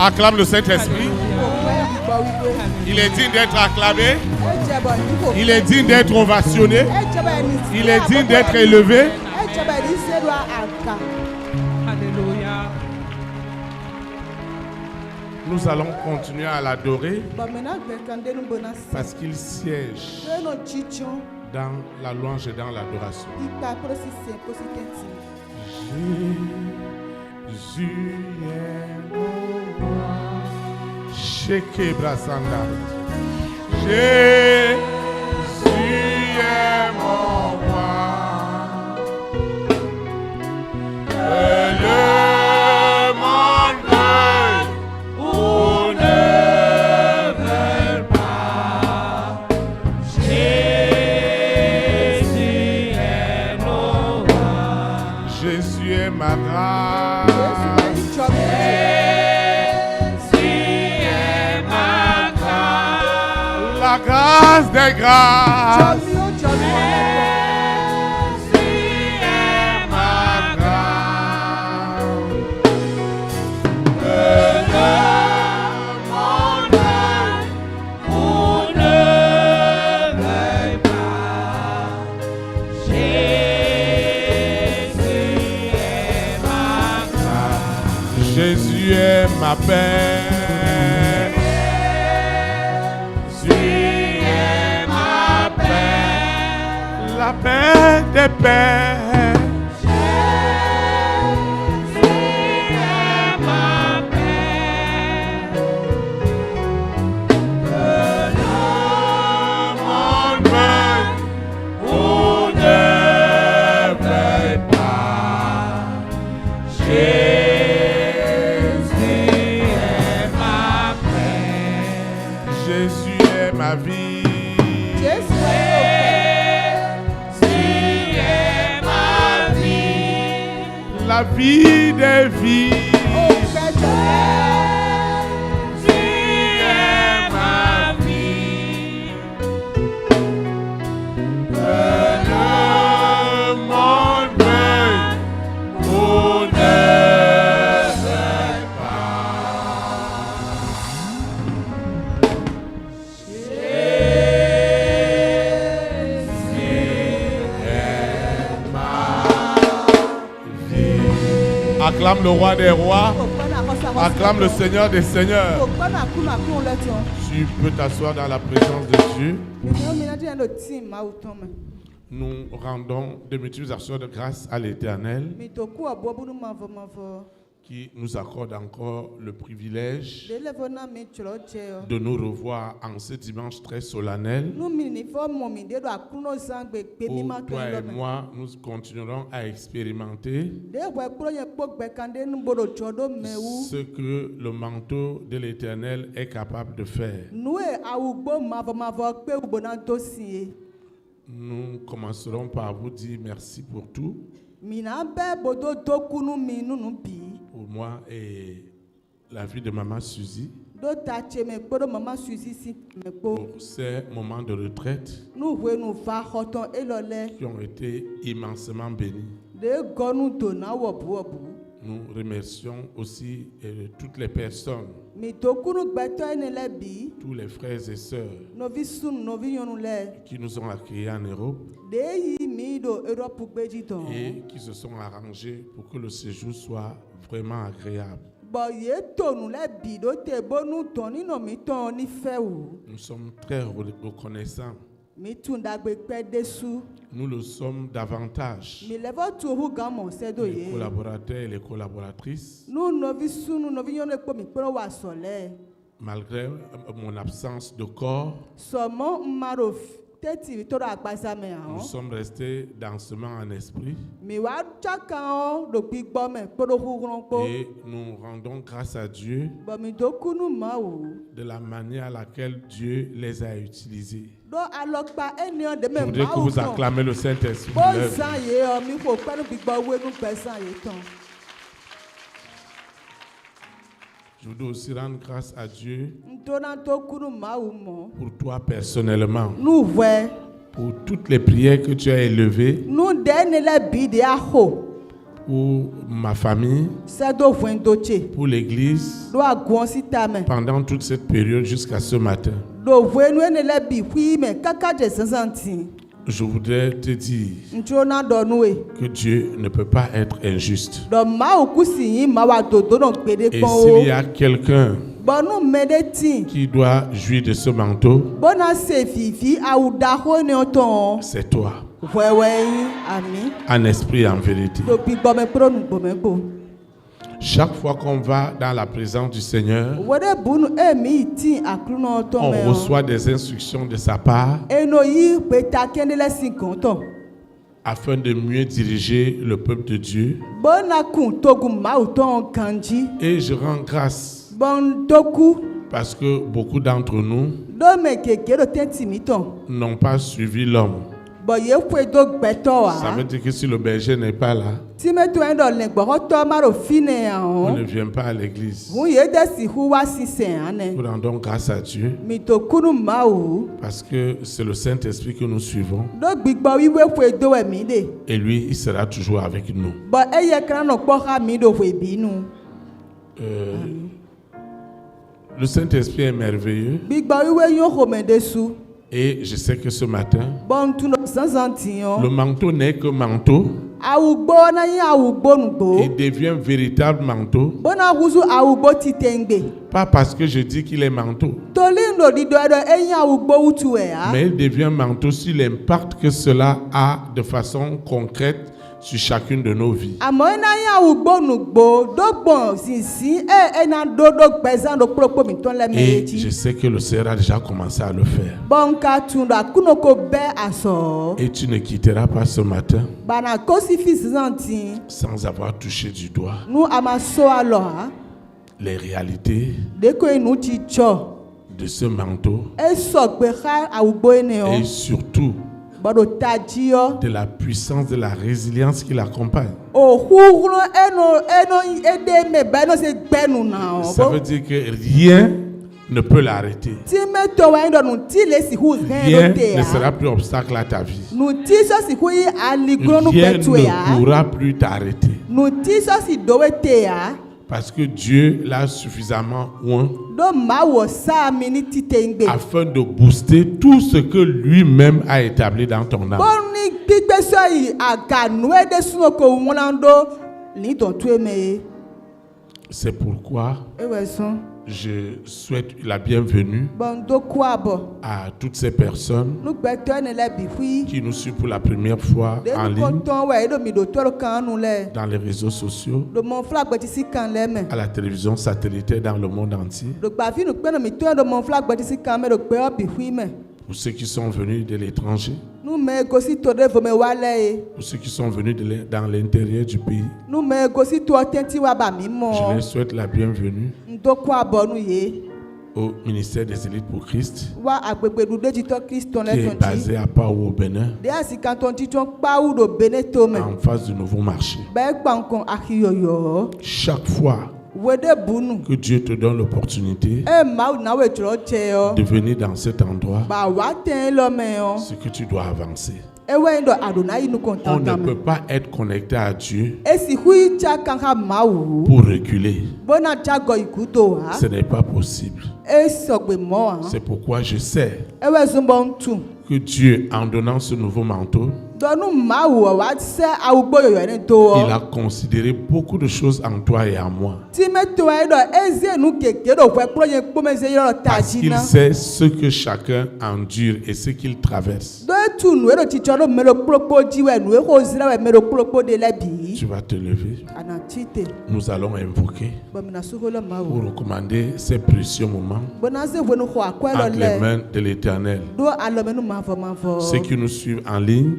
Acclame le Saint-Esprit. Il est digne d'être acclamé. Il est digne d'être ovationné. Il est digne d'être élevé. Alléluia. Nous allons continuer à l'adorer parce qu'il siège dans la louange et dans l'adoration. Jésus est mon roi. Sheke Brasanda. Jésus est mon roi. Et le monde veuille ou ne veuille pas. Jésus est mon roi. Jésus est ma grâce. La grâce des grâces. Jésus est ma grâce. Que le monde veuille ou ne veuille pas. Jésus est ma grâce. Jésus est ma paix. La paix des pères. Jésus est ma paix. Que le monde veuille ou ne veuille pas. Jésus est ma paix. Jésus est ma vie. La vie des vies. Jésus est ma vie. Que le monde veuille ou ne veuille pas. Acclame le roi des rois. Acclame le Seigneur des seigneurs. Tu peux t'asseoir dans la présence de Dieu. Nous rendons de multiples actions de grâce à l'Éternel qui nous accorde encore le privilège de nous revoir en ce dimanche très solennel où toi et moi nous continuerons à expérimenter ce que le manteau de l'Éternel est capable de faire. Nous commencerons par vous dire merci pour tout. Pour moi et la vie de maman Suzy. Pour ces moments de retraite qui ont été immensément bénis. Nous remercions aussi toutes les personnes, tous les frères et sœurs qui nous ont accueillis en Europe et qui se sont arrangés pour que le séjour soit vraiment agréable. Nous sommes très reconnaissants. Nous le sommes davantage. Les collaborateurs et les collaboratrices, malgré mon absence de corps, nous sommes restés dansement en esprit. Et nous rendons grâce à Dieu de la manière à laquelle Dieu les a utilisés. Je voudrais que vous acclamez le Saint-Esprit. Je voudrais aussi rendre grâce à Dieu pour toi personnellement, pour toutes les prières que tu as élevées, pour ma famille, pour l'église, pendant toute cette période jusqu'à ce matin. Je voudrais te dire que Dieu ne peut pas être injuste. Et s'il y a quelqu'un qui doit jouir de ce manteau, c'est toi. En esprit et en vérité. Chaque fois qu'on va dans la présence du Seigneur, on reçoit des instructions de sa part afin de mieux diriger le peuple de Dieu. Et je rends grâce parce que beaucoup d'entre nous n'ont pas suivi l'homme. Ça veut dire que si le berger n'est pas là, on ne vient pas à l'église. Nous rendons grâce à Dieu parce que c'est le Saint-Esprit que nous suivons. Et lui, il sera toujours avec nous. Le Saint-Esprit est merveilleux. Et je sais que ce matin, le manteau n'est que manteau. Il devient véritable manteau. Pas parce que je dis qu'il est manteau, mais il devient manteau sur l'impact que cela a de façon concrète sur chacune de nos vies. Et je sais que le Seigneur a déjà commencé à le faire. Et tu ne quitteras pas ce matin sans avoir touché du doigt les réalités de ce manteau et surtout de la puissance, de la résilience qui l'accompagne. Ça veut dire que rien ne peut l'arrêter. Rien ne sera plus obstacle à ta vie. Rien ne pourra plus t'arrêter. Parce que Dieu l'a suffisamment oint afin de booster tout ce que lui-même a établi dans ton âme. C'est pourquoi je souhaite la bienvenue à toutes ces personnes qui nous suivent pour la première fois en ligne, dans les réseaux sociaux, à la télévision satellitaire dans le monde entier. Pour ceux qui sont venus de l'étranger, pour ceux qui sont venus dans l'intérieur du pays, je leur souhaite la bienvenue au ministère des élites pour Christ, qui est basé à Pau au Bénin, en face du nouveau marché. Chaque fois que Dieu te donne l'opportunité de venir dans cet endroit, c'est que tu dois avancer. On ne peut pas être connecté à Dieu pour reculer. Ce n'est pas possible. C'est pourquoi je sais que Dieu, en donnant ce nouveau manteau, il a considéré beaucoup de choses en toi et en moi. Parce qu'il sait ce que chacun endure et ce qu'il traverse. Tu vas te lever. Nous allons invoquer pour recommander ces précieux moments entre les mains de l'Éternel. Ceux qui nous suivent en ligne,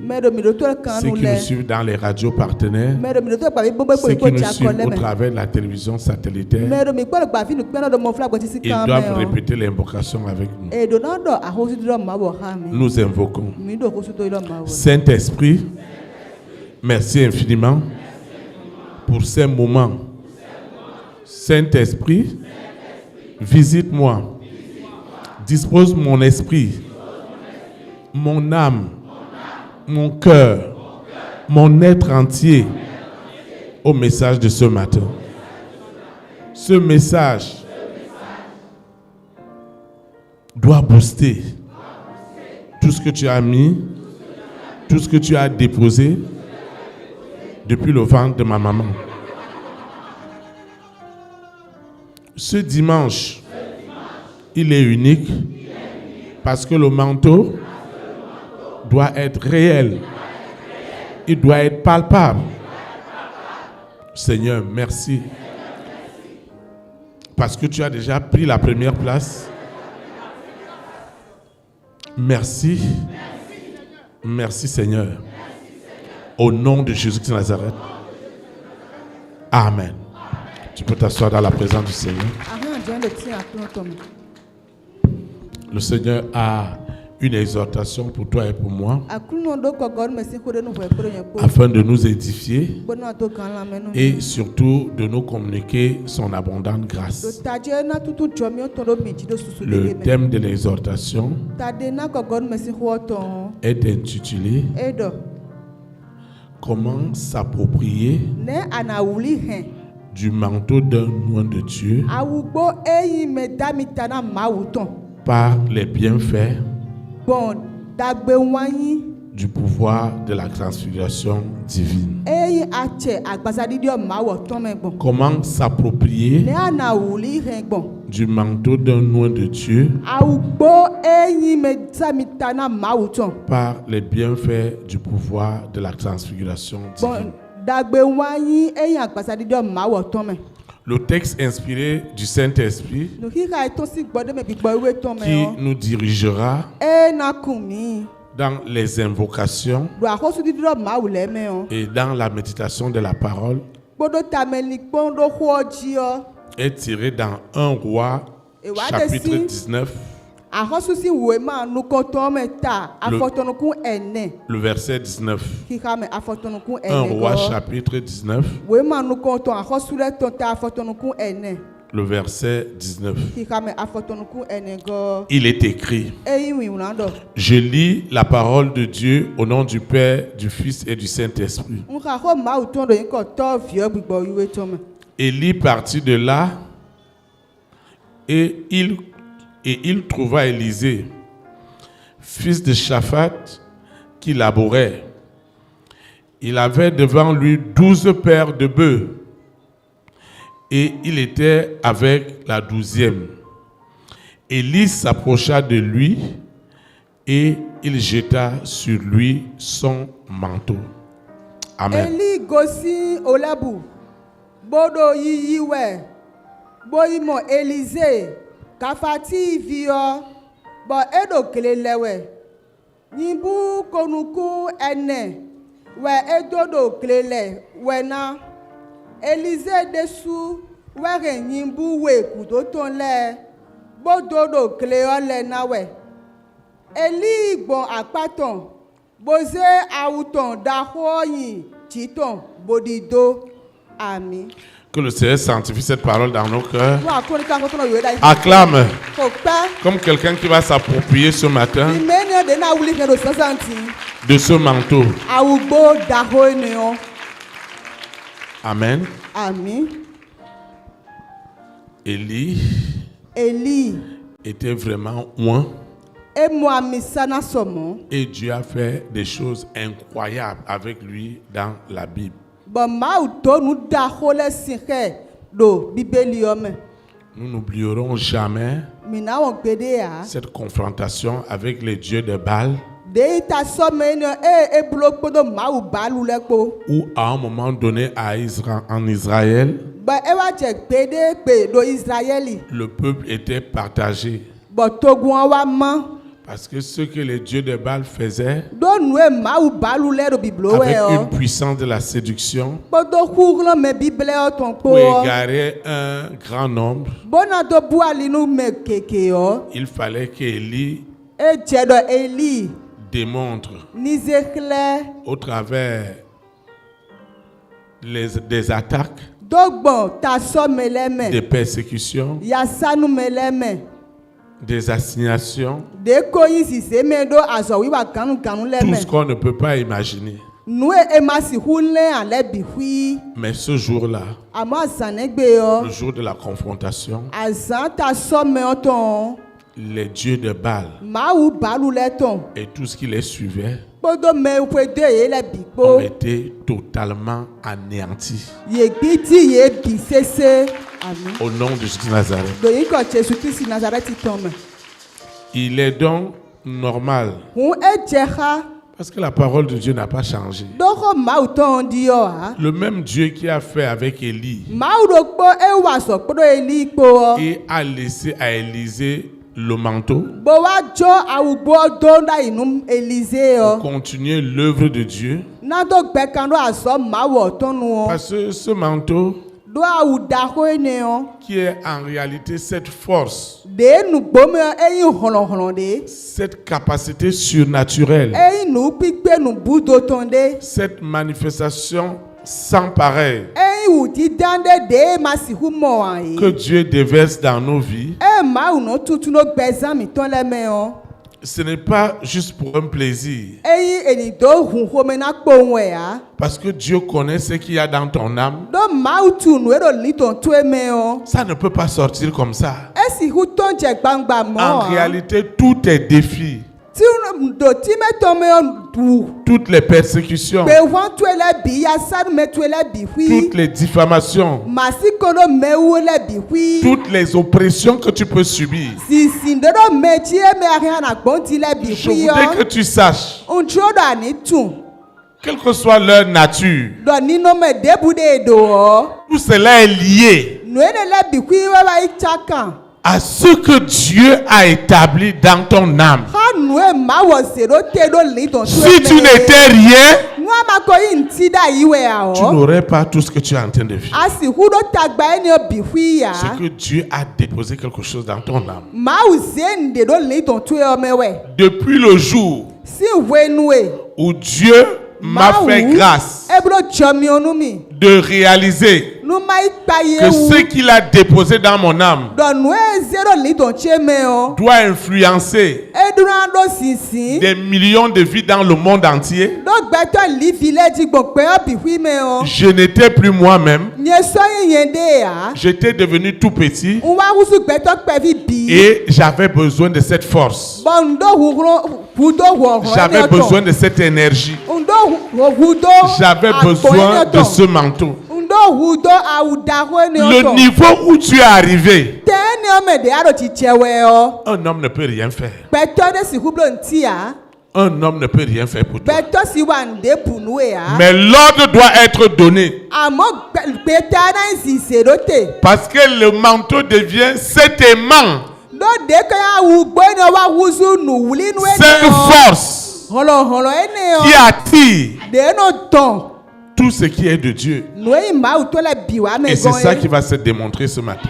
ceux qui nous suivent dans les radios partenaires, ceux qui nous suivent au travers de la télévision satellitaire, ils doivent répéter l'invocation avec nous. Nous invoquons. Saint-Esprit, merci infiniment pour ces moments. Saint-Esprit, visite-moi, dispose mon esprit, mon âme, mon cœur, mon être entier au message de ce matin. Ce message doit booster tout ce que tu as mis, tout ce que tu as déposé depuis le ventre de ma maman. Ce dimanche, il est unique parce que le manteau doit être réel. Il doit être palpable. Seigneur, merci. Parce que tu as déjà pris la première place. Merci. Merci Seigneur. Au nom de Jésus de Nazareth. Amen. Tu peux t'asseoir dans la présence du Seigneur. Le Seigneur a une exhortation pour toi et pour moi afin de nous édifier et surtout de nous communiquer son abondante grâce. Le thème de l'exhortation est intitulé Comment s'approprier du manteau d'un oint de Dieu par les bienfaits du pouvoir de la transfiguration divine. Comment s'approprier du manteau d'un oint de Dieu par les bienfaits du pouvoir de la transfiguration divine. Le texte inspiré du Saint-Esprit qui nous dirigera dans les invocations et dans la méditation de la parole est tiré dans 1 Roi chapitre 19 le verset 19. 1 Roi chapitre 19 le verset 19. Il est écrit: Je lis la parole de Dieu au nom du Père, du Fils et du Saint-Esprit. Élie partit de là et il trouva Élisée, fils de Shaphat, qui labourait. Il avait devant lui 12 paires de bœufs et il était avec la 12e. Élie s'approcha de lui et il jeta sur lui son manteau. Amen. Élie gosi olabu bodo yiyiwe boyimo Élisée kafati vio bo edo kelelewe nyimbu konuku ene we edodo kelele wena Élisée desu were nyimbu we kudoton le bododo kleole nawe Élie gbon apaton boze auton dahoyin titon bodido. Amen. Que le Seigneur sanctifie cette parole dans nos cœurs. Acclame comme quelqu'un qui va s'approprier ce matin de ce manteau. Amen. Amen. Élie était vraiment loin. Et Dieu a fait des choses incroyables avec lui dans la Bible. Nous n'oublierons jamais cette confrontation avec les dieux de Baal, où à un moment donné en Israël, le peuple était partagé. Parce que ce que les dieux de Baal faisaient, avec une puissance de la séduction, pour égarer un grand nombre, il fallait qu'Élie démontre au travers des attaques, des persécutions, des assignations, tout ce qu'on ne peut pas imaginer. Mais ce jour-là, le jour de la confrontation, les dieux de Baal et tout ce qui les suivait ont été totalement anéantis. Au nom de Jésus de Nazareth. Il est donc normal, parce que la parole de Dieu n'a pas changé. Le même Dieu qui a fait avec Élie et a laissé à Élisée le manteau pour continuer l'œuvre de Dieu. Parce que ce manteau qui est en réalité cette force, cette capacité surnaturelle, cette manifestation sans pareil que Dieu déverse dans nos vies, ce n'est pas juste pour un plaisir. Parce que Dieu connaît ce qu'il y a dans ton âme. Ça ne peut pas sortir comme ça. En réalité, tout est défi. Toutes les persécutions, toutes les diffamations, toutes les oppressions que tu peux subir. Je voudrais que tu saches, quelle que soit leur nature, tout cela est lié à ce que Dieu a établi dans ton âme. Si tu n'étais rien, tu n'aurais pas tout ce que tu es en train de vivre. C'est que Dieu a déposé quelque chose dans ton âme. Depuis le jour où Dieu m'a fait grâce de réaliser que ce qu'il a déposé dans mon âme doit influencer des millions de vies dans le monde entier. Je n'étais plus moi-même. J'étais devenu tout petit et j'avais besoin de cette force. J'avais besoin de cette énergie. J'avais besoin de ce manteau. Le niveau où tu es arrivé, un homme ne peut rien faire. Un homme ne peut rien faire pour toi. Mais l'ordre doit être donné. Parce que le manteau devient cet aimant, cette force qui attire tout ce qui est de Dieu. Et c'est ça qui va se démontrer ce matin.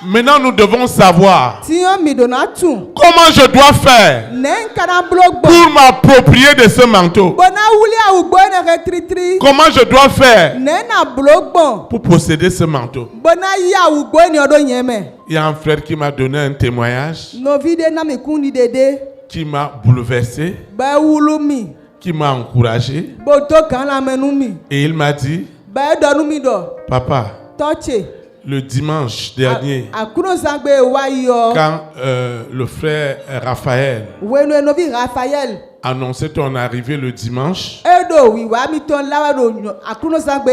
Maintenant, nous devons savoir comment je dois faire pour m'approprier de ce manteau. Comment je dois faire pour posséder ce manteau. Il y a un frère qui m'a donné un témoignage qui m'a bouleversé, qui m'a encouragé. Et il m'a dit, papa, le dimanche dernier, quand le frère Raphaël annonçait ton arrivée le dimanche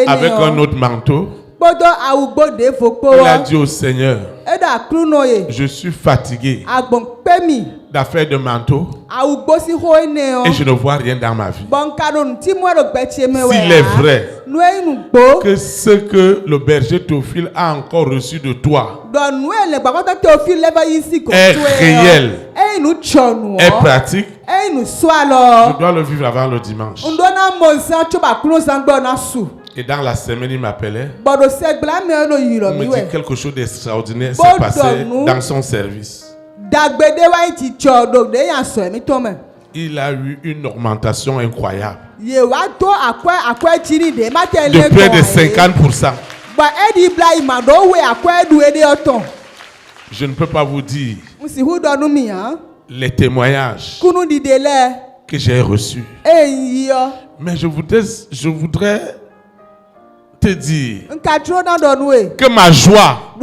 avec un autre manteau, il a dit au Seigneur, je suis fatigué d'affaires de manteau et je ne vois rien dans ma vie. S'il est vrai que ce que le berger Théophile a encore reçu de toi est réel, est pratique, je dois le vivre avant le dimanche. Et dans la semaine, il m'appelait. Il me dit quelque chose d'extraordinaire s'est passé dans son service. Il a eu une augmentation incroyable de près de 50%. Je ne peux pas vous dire les témoignages que j'ai reçu. Mais je voudrais te dire que ma joie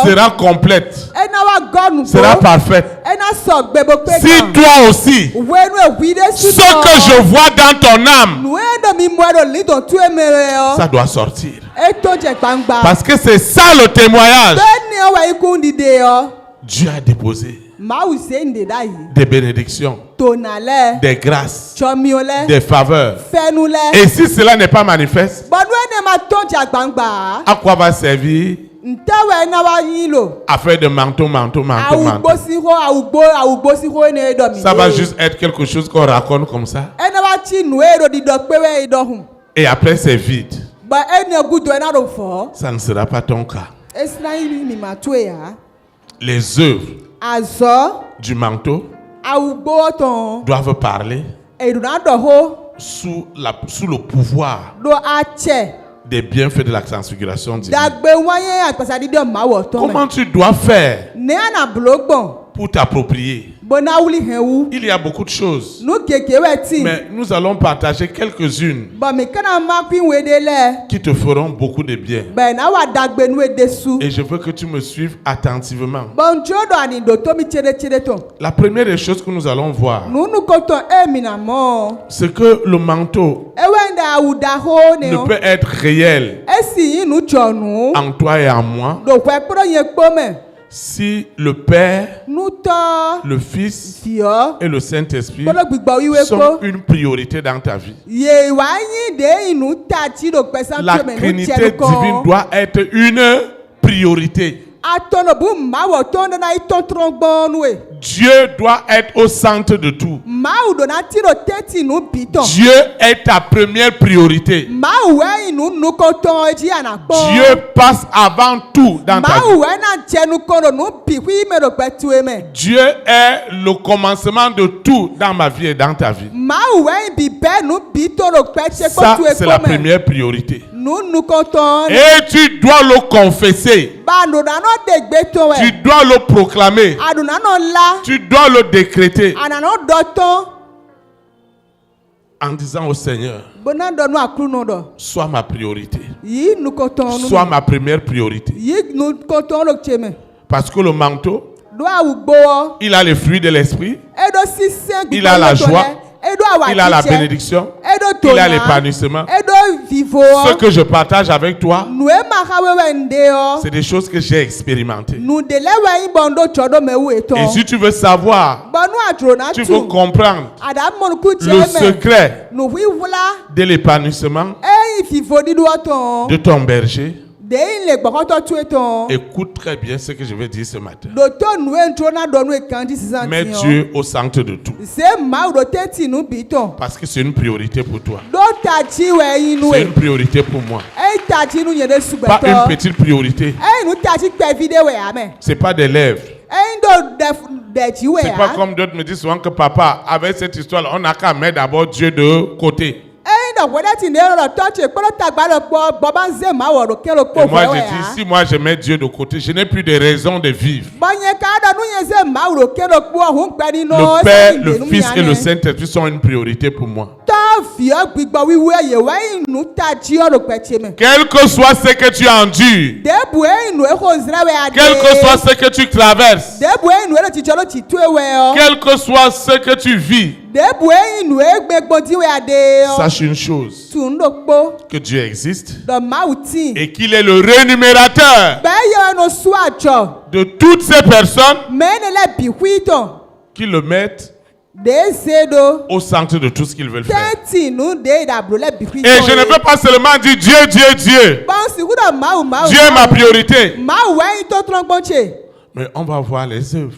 sera complète, sera parfaite. Si toi aussi, ce que je vois dans ton âme, ça doit sortir. Parce que c'est ça le témoignage. Dieu a déposé des bénédictions, des grâces, des faveurs. Et si cela n'est pas manifeste, à quoi va servir à faire de manteau? Ça va juste être quelque chose qu'on raconte comme ça. Et après c'est vide. Ça ne sera pas ton cas. Les œuvres du manteau doivent parler sous le pouvoir des bienfaits de la transfiguration divine. Comment tu dois faire pour t'approprier? Il y a beaucoup de choses, mais nous allons partager quelques-unes qui te feront beaucoup de bien. Et je veux que tu me suives attentivement. La première des choses que nous allons voir, c'est que le manteau ne peut être réel en toi et en moi si le Père, le Fils et le Saint-Esprit sont une priorité dans ta vie. La Trinité divine doit être une priorité. Dieu doit être au centre de tout. Dieu est ta première priorité. Dieu passe avant tout dans ta vie. Dieu est le commencement de tout dans ma vie et dans ta vie. Ça, c'est la première priorité. Et tu dois le confesser. Tu dois le proclamer. Tu dois le décréter. En disant au Seigneur, sois ma priorité. Sois ma première priorité. Parce que le manteau, il a les fruits de l'esprit. Il a la joie. Il a la bénédiction. Il a l'épanouissement. Ce que je partage avec toi, c'est des choses que j'ai expérimentées. Et si tu veux savoir, tu veux comprendre le secret de l'épanouissement de ton berger, écoute très bien ce que je vais dire ce matin. Mets Dieu au centre de tout. Parce que c'est une priorité pour toi. C'est une priorité pour moi. Pas une petite priorité. C'est pas des lèvres. C'est pas comme d'autres me disent souvent que papa, avec cette histoire, on n'a qu'à mettre d'abord Dieu de côté. Et moi je dis, si moi je mets Dieu de côté, je n'ai plus de raison de vivre. Le Père, le Fils et le Saint-Esprit sont une priorité pour moi. Quel que soit ce que tu endures, quel que soit ce que tu traverses, quel que soit ce que tu vis, sache une chose, que Dieu existe et qu'il est le rémunérateur de toutes ces personnes qui le mettent au centre de tout ce qu'ils veulent faire. Et je ne veux pas seulement dire Dieu, Dieu, Dieu. Dieu est ma priorité. Mais on va voir les œuvres.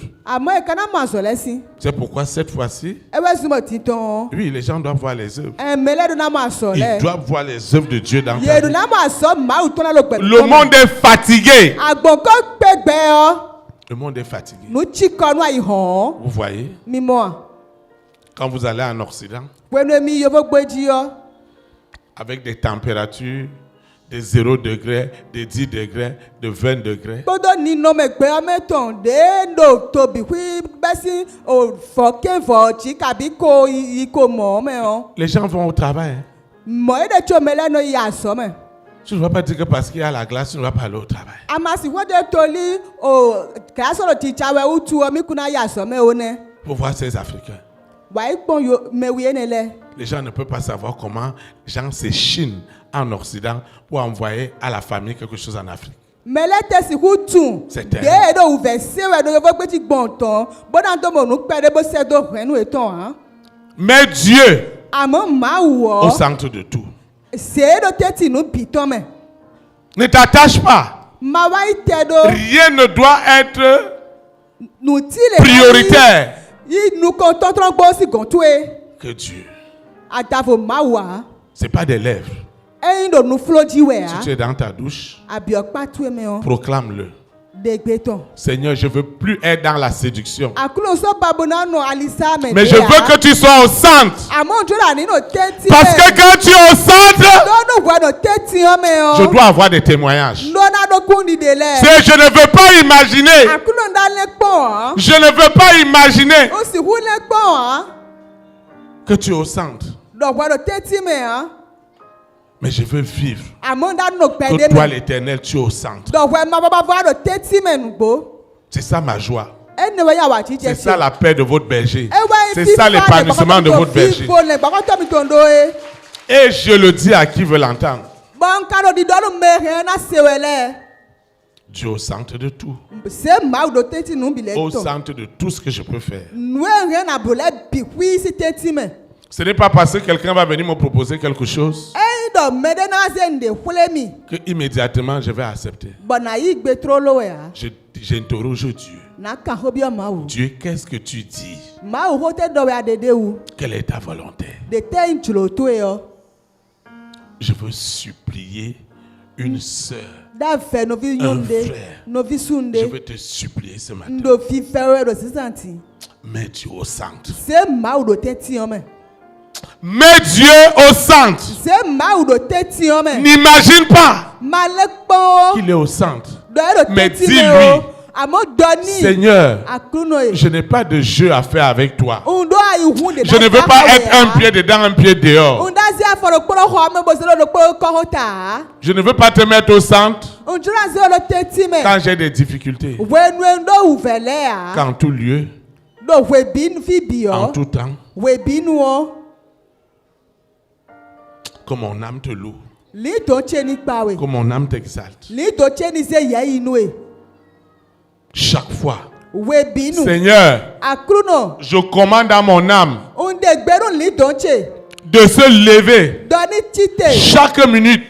C'est pourquoi cette fois-ci, oui, les gens doivent voir les œuvres. Ils doivent voir les œuvres de Dieu dans ta vie. Le monde est fatigué. Le monde est fatigué. Vous voyez? Quand vous allez en Occident, avec des températures de 0 degré, de 10 degrés, de 20 degrés. Les gens vont au travail. Tu ne vas pas dire que parce qu'il y a la glace, tu ne vas pas aller au travail. Pour voir ces Africains. Les gens ne peuvent pas savoir comment les gens s'échinent en Occident pour envoyer à la famille quelque chose en Afrique. C'est terrible. Mais Dieu au centre de tout. Ne t'attache pas. Rien ne doit être prioritaire que Dieu. C'est pas des lèvres. Si tu es dans ta douche, proclame-le. Seigneur, je ne veux plus être dans la séduction. Mais je veux que tu sois au centre. Parce que quand tu es au centre, je dois avoir des témoignages. Je ne veux pas imaginer. Je ne veux pas imaginer que tu es au centre. Mais je veux vivre que toi, l'Éternel, tu es au centre. C'est ça ma joie. C'est ça la paix de votre berger. C'est ça l'épanouissement de votre berger. Et je le dis à qui veut l'entendre. Dieu au centre de tout. Au centre de tout ce que je peux faire. Ce n'est pas parce que quelqu'un va venir me proposer quelque chose que immédiatement je vais accepter. J'interroge Dieu. Dieu, qu'est-ce que tu dis? Quelle est ta volonté? Je veux supplier une sœur, un frère. Je veux te supplier ce matin. Mets Dieu au centre. Mets Dieu au centre. N'imagine pas qu'il est au centre. Mais dis-lui, Seigneur, je n'ai pas de jeu à faire avec toi. Je ne veux pas être un pied dedans, un pied dehors. Je ne veux pas te mettre au centre quand j'ai des difficultés. Qu'en tout lieu, en tout temps, que mon âme te loue, que mon âme t'exalte. Chaque fois, Seigneur, je commande à mon âme de se lever chaque minute,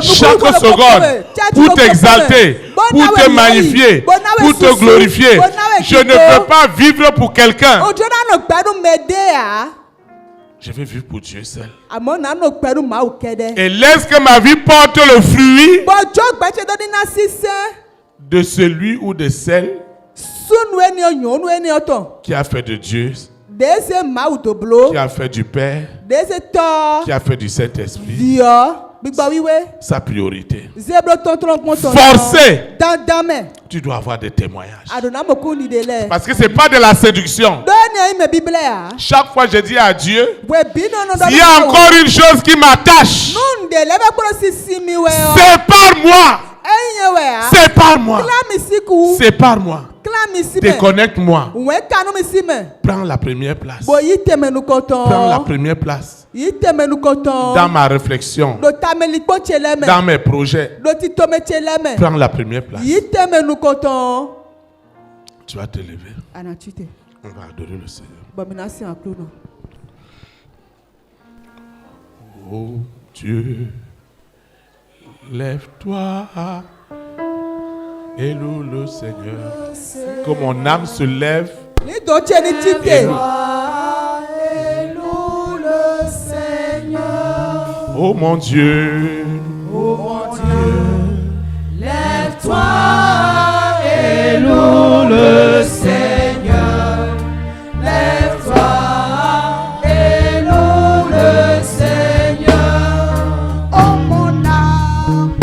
chaque seconde pour t'exalter, pour te magnifier, pour te glorifier. Je ne veux pas vivre pour quelqu'un. Je veux vivre pour Dieu seul. Et laisse que ma vie porte le fruit de celui ou de celle qui a fait de Dieu, qui a fait du Père, qui a fait du Saint-Esprit sa priorité. Forcé, tu dois avoir des témoignages. Parce que ce n'est pas de la séduction. Chaque fois je dis à Dieu, s'il y a encore une chose qui m'attache, sépare-moi. Sépare-moi. Sépare-moi. Déconnecte-moi. Prends la première place. Prends la première place. Dans ma réflexion. Dans mes projets. Prends la première place. Tu vas te lever. On va adorer le Seigneur. Oh Dieu, lève-toi et loue le Seigneur. Que mon âme se lève. Et loue. Oh mon Dieu, lève-toi et loue le Seigneur. Lève-toi et loue le Seigneur. Oh mon âme,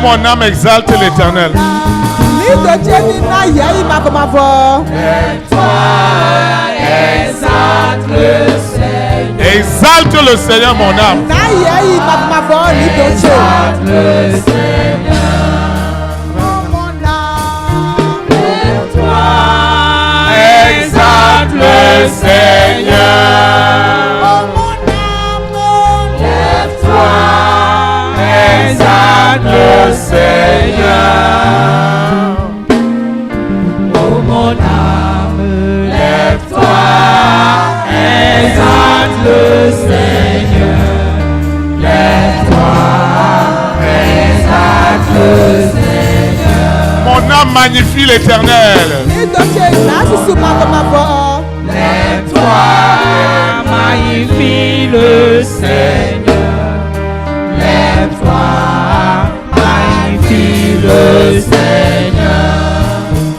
mon âme exalte l'Éternel. Lève-toi, exalte le Seigneur. Exalte le Seigneur, mon âme. Exalte le Seigneur. Lève-toi, exalte le Seigneur. Lève-toi, exalte le Seigneur. Oh mon âme, lève-toi, exalte le Seigneur. Lève-toi, exalte le Seigneur. Mon âme magnifie l'Éternel. Lève-toi, magnifie le Seigneur. Lève-toi, magnifie le Seigneur.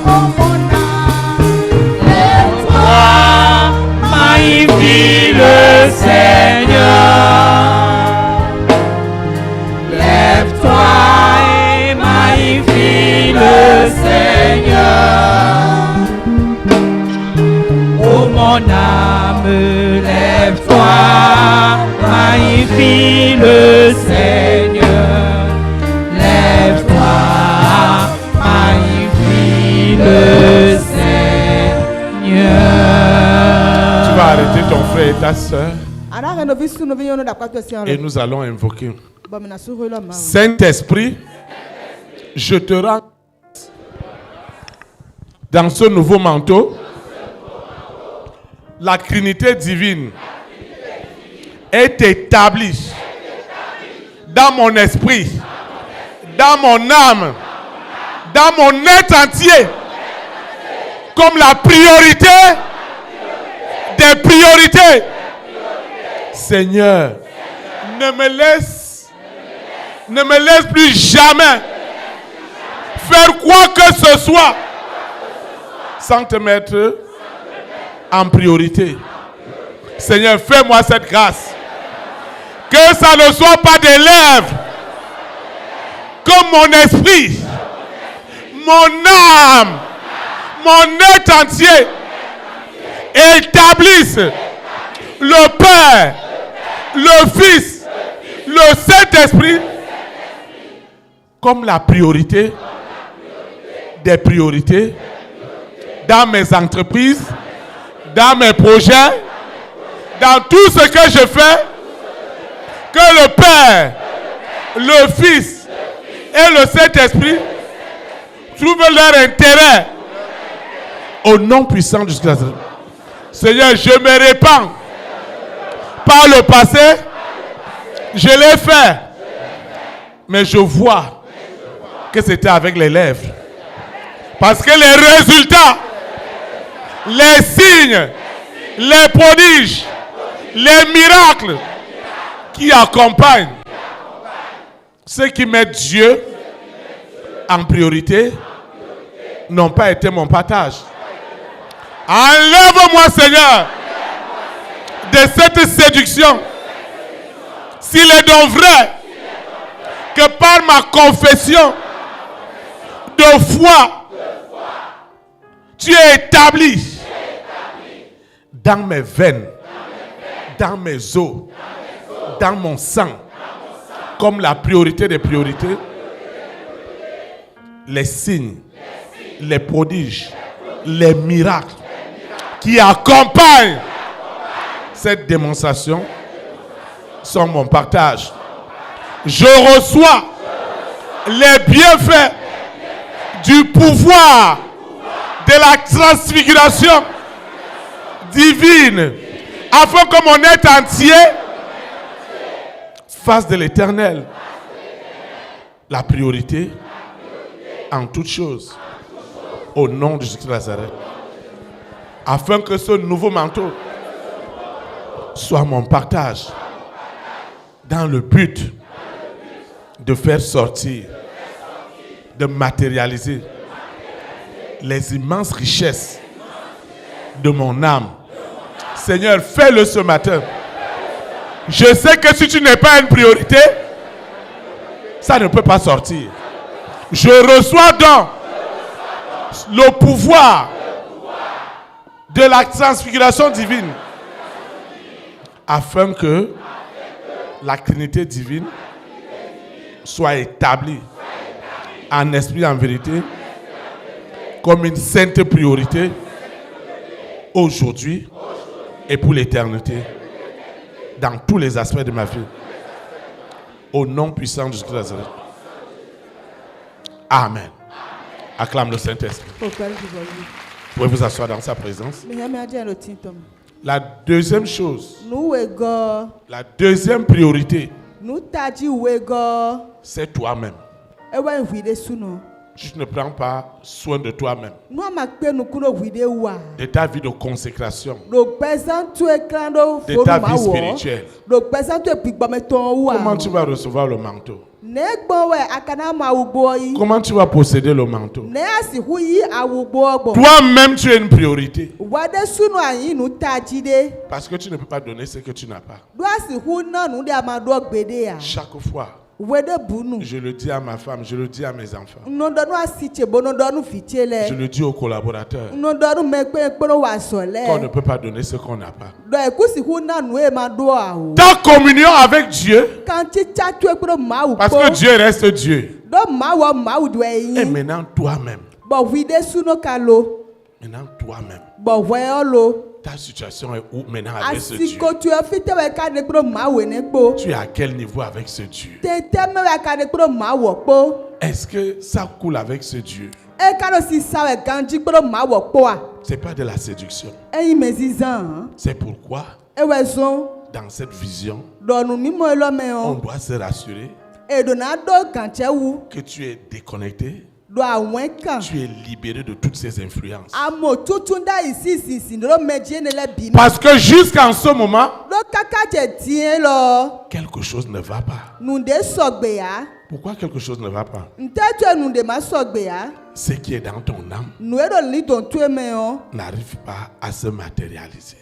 Oh mon âme, lève-toi, magnifie le Seigneur. Lève-toi et magnifie le Seigneur. Oh mon âme, lève-toi, magnifie le Seigneur. Lève-toi, magnifie le Seigneur. Tu vas arrêter ton frère et ta soeur. Et nous allons invoquer. Saint-Esprit, je te rends dans ce nouveau manteau. La Trinité divine est établie dans mon esprit, dans mon âme, dans mon être entier, comme la priorité des priorités. Seigneur, ne me laisse plus jamais faire quoi que ce soit sans te mettre en priorité. Seigneur, fais-moi cette grâce. Que ça ne soit pas des lèvres, comme mon esprit, mon âme, mon être entier établissent le Père, le Fils, le Saint-Esprit comme la priorité des priorités dans mes entreprises, dans mes projets, dans tout ce que je fais. Que le Père, le Fils et le Saint-Esprit trouvent leur intérêt au nom puissant de Jésus. Seigneur, je me répands. Par le passé, je l'ai fait. Mais je vois que c'était avec les lèvres. Parce que les résultats, les signes, les prodiges, les miracles qui accompagnent ceux qui mettent Dieu en priorité n'ont pas été mon partage. Enlève-moi, Seigneur, de cette séduction. S'il est donc vrai que par ma confession de foi, tu es établi dans mes veines, dans mes os, dans mon sang, comme la priorité des priorités, les signes, les prodiges, les miracles qui accompagnent cette démonstration sont mon partage. Je reçois les bienfaits du pouvoir de la transfiguration divine, afin que mon être entier fasse de l'Éternel la priorité en toutes choses, au nom de Jésus de Nazareth, afin que ce nouveau manteau soit mon partage dans le but de faire sortir, de matérialiser les immenses richesses de mon âme. Seigneur, fais-le ce matin. Je sais que si tu n'es pas une priorité, ça ne peut pas sortir. Je reçois donc le pouvoir de la transfiguration divine afin que la Trinité divine soit établie en esprit et en vérité comme une sainte priorité aujourd'hui et pour l'éternité dans tous les aspects de ma vie. Au nom puissant de Jésus de Nazareth. Amen. Acclame le Saint-Esprit. Vous pouvez vous asseoir dans sa présence. La deuxième chose, la deuxième priorité, c'est toi-même. Tu ne prends pas soin de toi-même, de ta vie de consécration, de ta vie spirituelle. Comment tu vas recevoir le manteau? Comment tu vas posséder le manteau? Toi-même, tu es une priorité. Parce que tu ne peux pas donner ce que tu n'as pas. Chaque fois, je le dis à ma femme, je le dis à mes enfants, je le dis aux collaborateurs, qu'on ne peut pas donner ce qu'on n'a pas. Ta communion avec Dieu, parce que Dieu reste Dieu. Et maintenant toi-même, ta situation est où maintenant avec ce Dieu? Tu es à quel niveau avec ce Dieu? Est-ce que ça coule avec ce Dieu? C'est pas de la séduction. C'est pourquoi dans cette vision, on doit se rassurer que tu es déconnecté. Tu es libéré de toutes ces influences. Parce que jusqu'en ce moment, quelque chose ne va pas. Pourquoi quelque chose ne va pas? Ce qui est dans ton âme n'arrive pas à se matérialiser.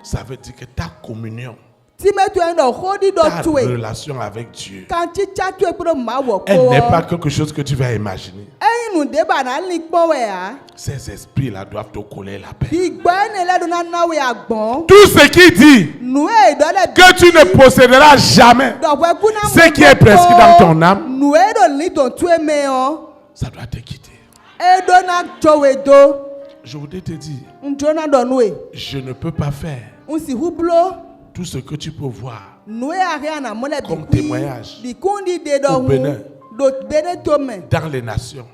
Ça veut dire que ta communion, ta relation avec Dieu, elle n'est pas quelque chose que tu vas imaginer. Ces esprits-là doivent te coller la paix. Tout ce qui dit que tu ne posséderas jamais ce qui est prescrit dans ton âme, ça doit te quitter. Je voudrais te dire, je ne peux pas faire tout ce que tu peux voir comme témoignage au Bénin, dans les nations.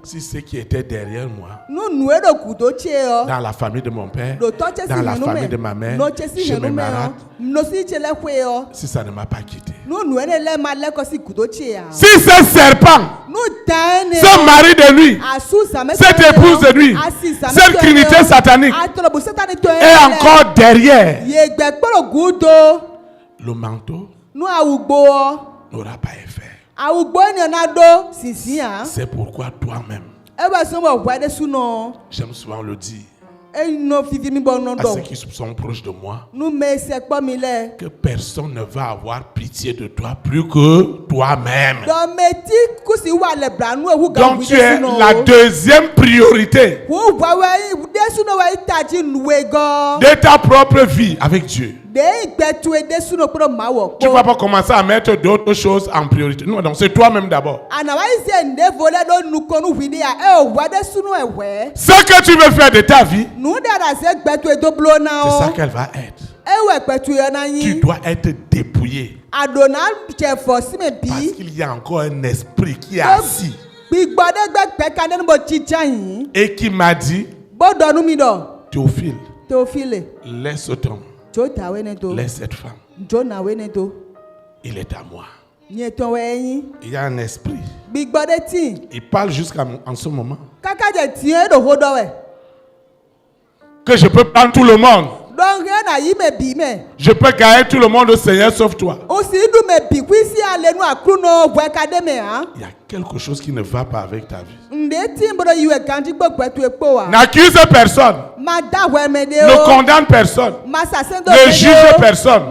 Si ce qui était derrière moi, dans la famille de mon père, dans la famille de ma mère, chez mes marades, si ça ne m'a pas quitté. Si ce serpent, ce mari de nuit, cette épouse de nuit, cette trinité satanique est encore derrière, le manteau n'aura pas effet. C'est pourquoi toi-même, j'aime souvent le dire à ceux qui sont proches de moi, que personne ne va avoir pitié de toi plus que toi-même. Donc tu es la deuxième priorité de ta propre vie avec Dieu. Tu ne vas pas commencer à mettre d'autres choses en priorité. Non, donc c'est toi-même d'abord. Ce que tu veux faire de ta vie, c'est ça qu'elle va être. Tu dois être dépouillé. Parce qu'il y a encore un esprit qui est assis et qui m'a dit, Théophile, laisse ton, laisse cette femme. Il est à moi. Il y a un esprit. Il parle jusqu'à en ce moment que je peux prendre tout le monde. Je peux gagner tout le monde au Seigneur sauf toi. Il y a quelque chose qui ne va pas avec ta vie. N'accuse personne. Ne condamne personne. Ne juge personne.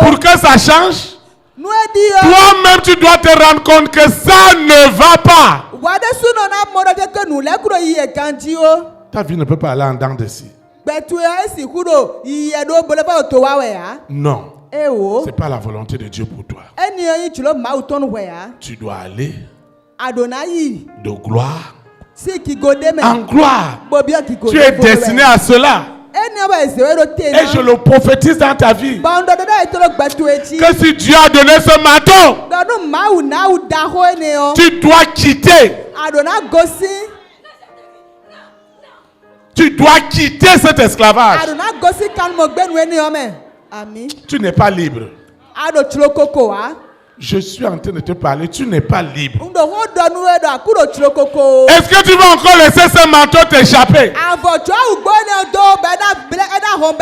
Pour que ça change, Toi-même, tu dois te rendre compte que ça ne va pas. Ta vie ne peut pas aller en dents de scie. Non. Ce n'est pas la volonté de Dieu pour toi. Tu dois aller de gloire en gloire. Tu es destiné à cela. Et je le prophétise dans ta vie. Que si Dieu a donné ce manteau, tu dois quitter. Tu dois quitter cet esclavage. Tu n'es pas libre. Je suis en train de te parler, tu n'es pas libre. Est-ce que tu vas encore laisser ce manteau t'échapper?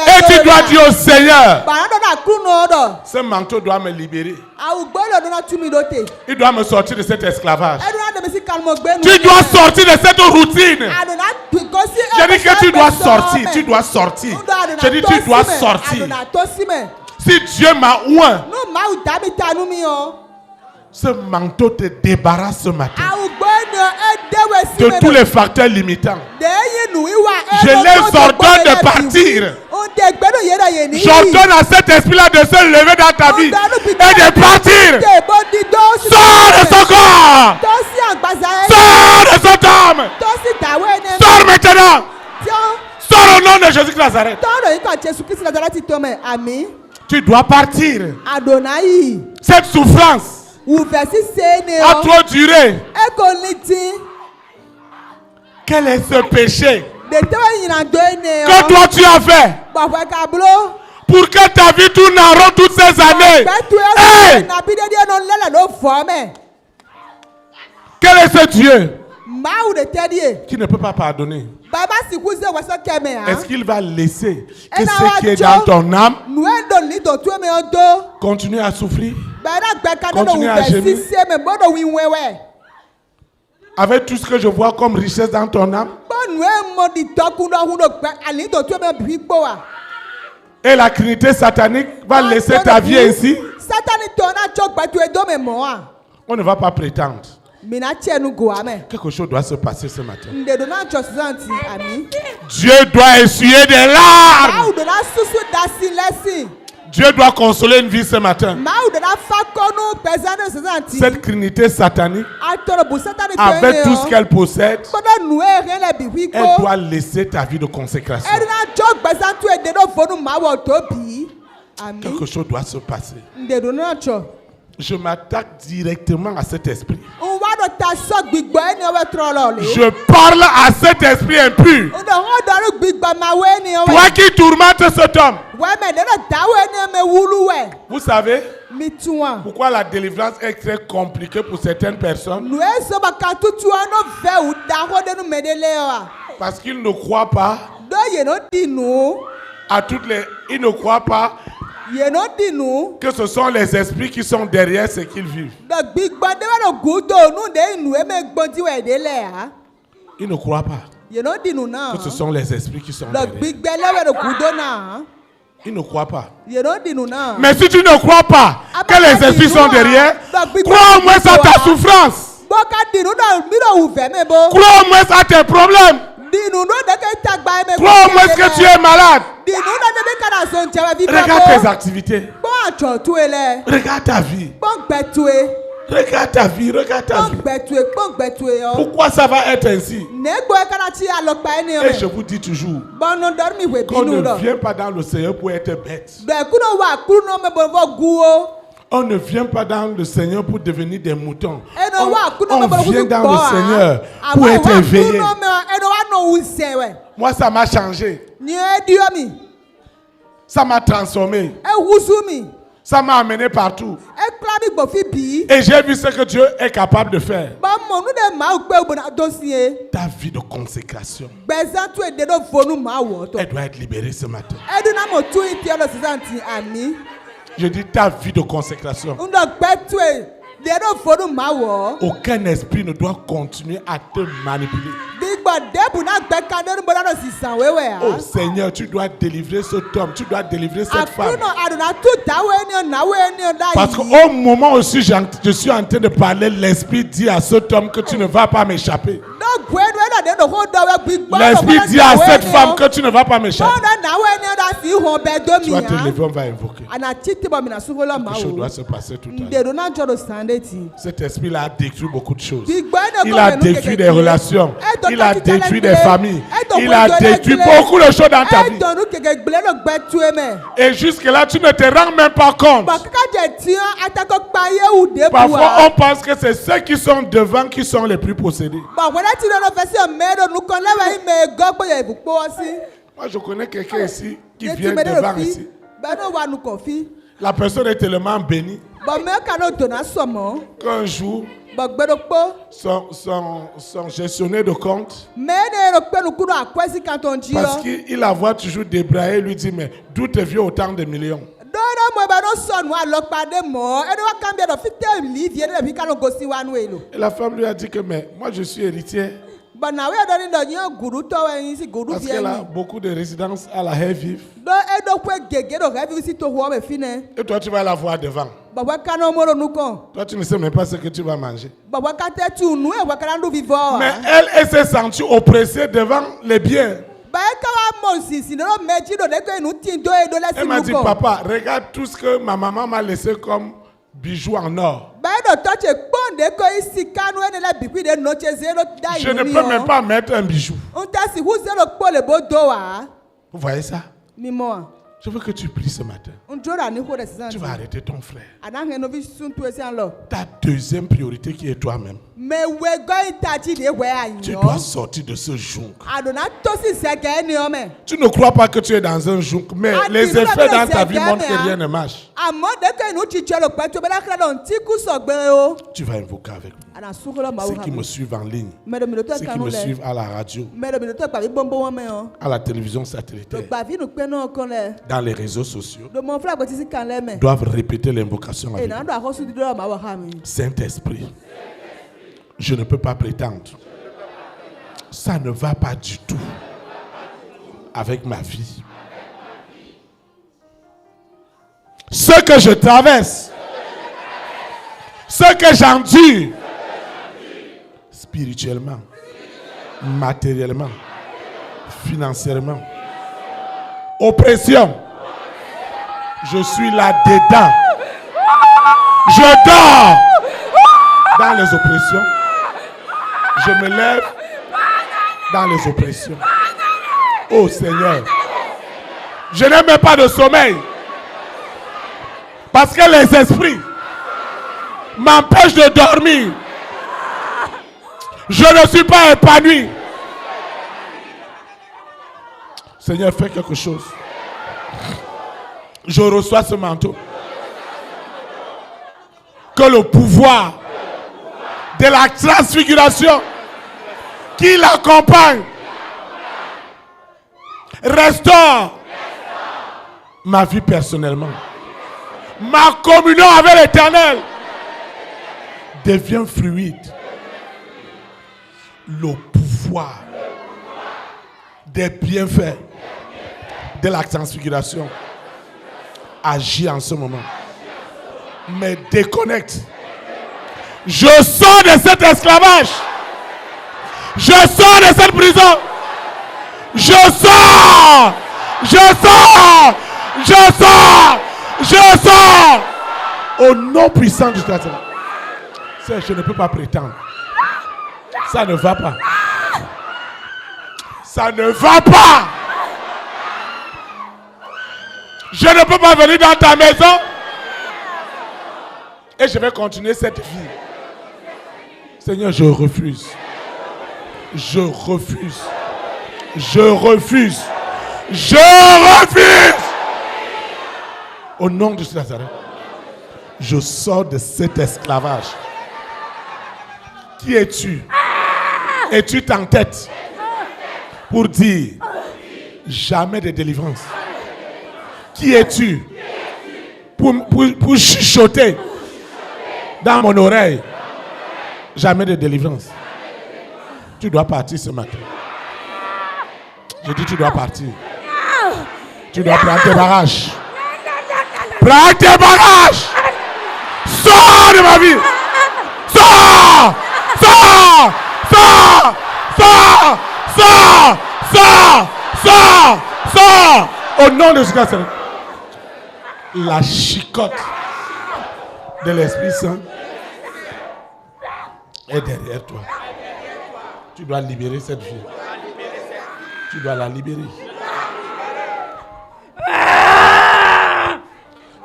Et tu dois dire au Seigneur, ce manteau doit me libérer. Il doit me sortir de cet esclavage. Tu dois sortir de cette routine. Je dis que tu dois sortir, tu dois sortir. Je dis tu dois sortir. Si Dieu m'a oint, ce manteau te débarrasse ce matin de tous les facteurs limitants. Je les ordonne de partir. J'ordonne à cet esprit-là de se lever dans ta vie et de partir. Sors de son corps. Sors de son âme. Sors maintenant. Sors au nom de Jésus de Nazareth. Tu dois partir. Cette souffrance a trop duré. Quel est ce péché que toi tu as fait pour que ta vie tourne en rond toutes ces années? Hey! Quel est ce Dieu qui ne peut pas pardonner? Est-ce qu'il va laisser que ce qui est dans ton âme continue à souffrir, continue à gémir, avec tout ce que je vois comme richesse dans ton âme? Et la trinité satanique va laisser ta vie ainsi? On ne va pas prétendre. Quelque chose doit se passer ce matin. Dieu doit essuyer des larmes. Dieu doit consoler une vie ce matin. Cette trinité satanique, avec tout ce qu'elle possède, elle doit laisser ta vie de consécration. Quelque chose doit se passer. Je m'attaque directement à cet esprit. Je parle à cet esprit impur. Toi qui tourmentes cet homme. Vous savez pourquoi la délivrance est très compliquée pour certaines personnes? Parce qu'ils ne croient pas à toutes les... Ils ne croient pas que ce sont les esprits qui sont derrière ce qu'ils vivent. Ils ne croient pas que ce sont les esprits qui sont derrière. Ils ne croient pas. Mais si tu ne crois pas que les esprits sont derrière, crois au moins à ta souffrance. Crois au moins à tes problèmes. Crois au moins que tu es malade. Regarde tes activités. Regarde ta vie. Regarde ta vie, regarde ta vie. Pourquoi ça va être ainsi? Et je vous dis toujours qu'on ne vient pas dans le Seigneur pour être bête. On ne vient pas dans le Seigneur pour devenir des moutons. On vient dans le Seigneur pour être éveillé. Moi, ça m'a changé. Ça m'a transformé. Ça m'a amené partout. Et j'ai vu ce que Dieu est capable de faire. Ta vie de consécration, elle doit être libérée ce matin. Je dis ta vie de consécration. Aucun esprit ne doit continuer à te manipuler. Oh Seigneur, tu dois délivrer cet homme, tu dois délivrer cette femme. Parce qu'au moment où je suis en train de parler, l'Esprit dit à cet homme que tu ne vas pas m'échapper. L'Esprit dit à cette femme que tu ne vas pas m'échapper. Tu vas te lever, on va invoquer. Quelque chose doit se passer tout à l'heure. Cet esprit-là a détruit beaucoup de choses. Il a détruit des relations. Il a détruit des familles. Il a détruit beaucoup de choses dans ta vie. Et jusque-là, tu ne te rends même pas compte. Parfois, on pense que c'est ceux qui sont devant qui sont les plus possédés. Moi, je connais quelqu'un ici qui vient devant ici. La personne est tellement bénie qu'un jour, son gestionnaire de compte, parce qu'il la voit toujours débrailler, lui dit, mais d'où te vient autant de millions? Et la femme lui a dit que, mais moi je suis héritière. Parce qu'elle a beaucoup de résidences à la Haye-Vive. Et toi, tu vas la voir devant. Toi, tu ne sais même pas ce que tu vas manger. Mais elle s'est sentie oppressée devant les biens. Elle m'a dit, papa, regarde tout ce que ma maman m'a laissé comme bijoux en or. Je ne peux même pas mettre un bijou. Vous voyez ça? Je veux que tu pries ce matin. Tu vas arrêter ton frère. Ta deuxième priorité qui est toi-même. Tu dois sortir de ce joug. Tu ne crois pas que tu es dans un joug, mais les effets dans ta vie montrent que rien ne marche. Tu vas invoquer avec moi. Ceux qui me suivent en ligne, ceux qui me suivent à la radio, à la télévision satellitaire, dans les réseaux sociaux, doivent répéter l'invocation avec moi. Saint-Esprit, je ne peux pas prétendre. Ça ne va pas du tout avec ma vie. Ce que je traverse, ce que j'endure, spirituellement, matériellement, financièrement, oppression, je suis là-dedans. Je dors dans les oppressions. Je me lève dans les oppressions. Oh Seigneur, je n'ai même pas de sommeil. Parce que les esprits m'empêchent de dormir. Je ne suis pas épanoui. Seigneur, fais quelque chose. Je reçois ce manteau. Que le pouvoir de la transfiguration qui l'accompagne restaure ma vie personnellement. Ma communion avec l'Éternel devient fluide. Le pouvoir des bienfaits de la transfiguration agit en ce moment. Me déconnecte. Je sors de cet esclavage. Je sors de cette prison. Je sors. Je sors. Je sors. Je sors. Au nom puissant du Seigneur. Je ne peux pas prétendre. Ça ne va pas. Ça ne va pas. Je ne peux pas venir dans ta maison et je vais continuer cette vie. Seigneur, je refuse. Je refuse. Je refuse. Je refuse. Au nom de Jésus Nazareth, je sors de cet esclavage. Qui es-tu? Es-tu en tête pour dire jamais de délivrance? Qui es-tu pour chuchoter dans mon oreille jamais de délivrance? Tu dois partir ce matin. Je dis tu dois partir. Tu dois prendre tes bagages. Prends tes bagages. Sors de ma vie. Sors. Sors. Sors. Sors. Sors. Sors. Sors. Sors. Au nom de Jésus-Christ. La chicotte de l'Esprit Saint est derrière toi. Tu dois libérer cette vie. Tu dois la libérer.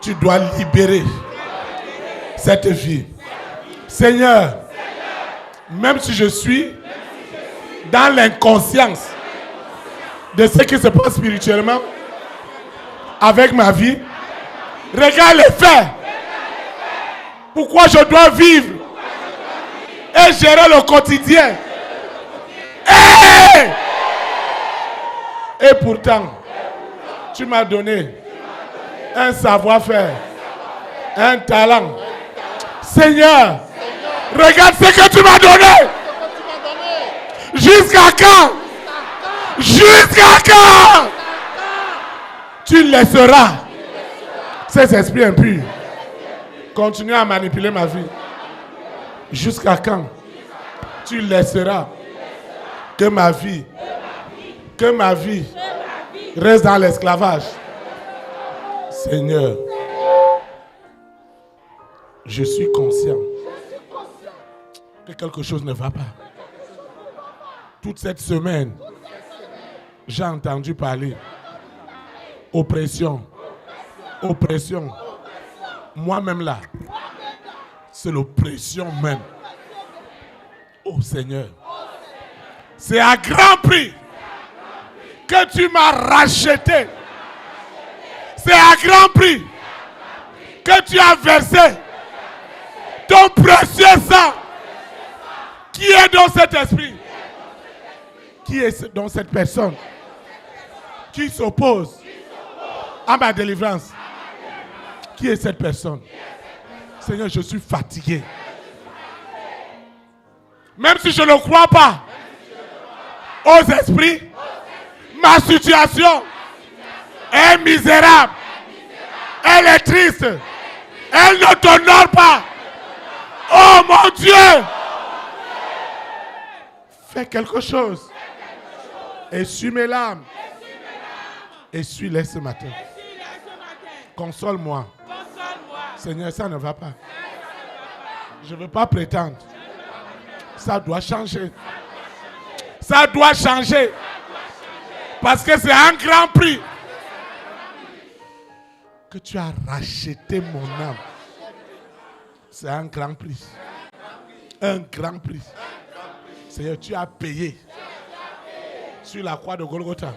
Tu dois libérer cette vie. Seigneur, même si je suis dans l'inconscience de ce qui se passe spirituellement avec ma vie, regarde les faits. Pourquoi je dois vivre et gérer le quotidien. Et pourtant, tu m'as donné un savoir-faire, un talent. Seigneur, regarde ce que tu m'as donné. Jusqu'à quand? Jusqu'à quand? Tu laisseras ces esprits impurs continuer à manipuler ma vie. Jusqu'à quand? Tu laisseras que ma vie reste dans l'esclavage. Seigneur, je suis conscient que quelque chose ne va pas. Toute cette semaine, j'ai entendu parler oppression, oppression. Moi-même là, c'est l'oppression même. Oh Seigneur, c'est à grand prix que tu m'as racheté. C'est à grand prix que tu as versé ton précieux sang. Qui est dans cet esprit? Qui est dans cette personne qui s'oppose à ma délivrance? Qui est cette personne? Seigneur, je suis fatigué. Même si je ne crois pas aux esprits, ma situation est misérable. Elle est triste. Elle ne t'honore pas. Oh mon Dieu! Fais quelque chose. Essuie mes larmes. Essuie-les ce matin. Console-moi. Seigneur, ça ne va pas. Je ne veux pas prétendre. Ça doit changer. Ça doit changer. Parce que c'est un grand prix que tu as racheté mon âme. C'est un grand prix. Un grand prix. Seigneur, tu as payé sur la croix de Golgotha.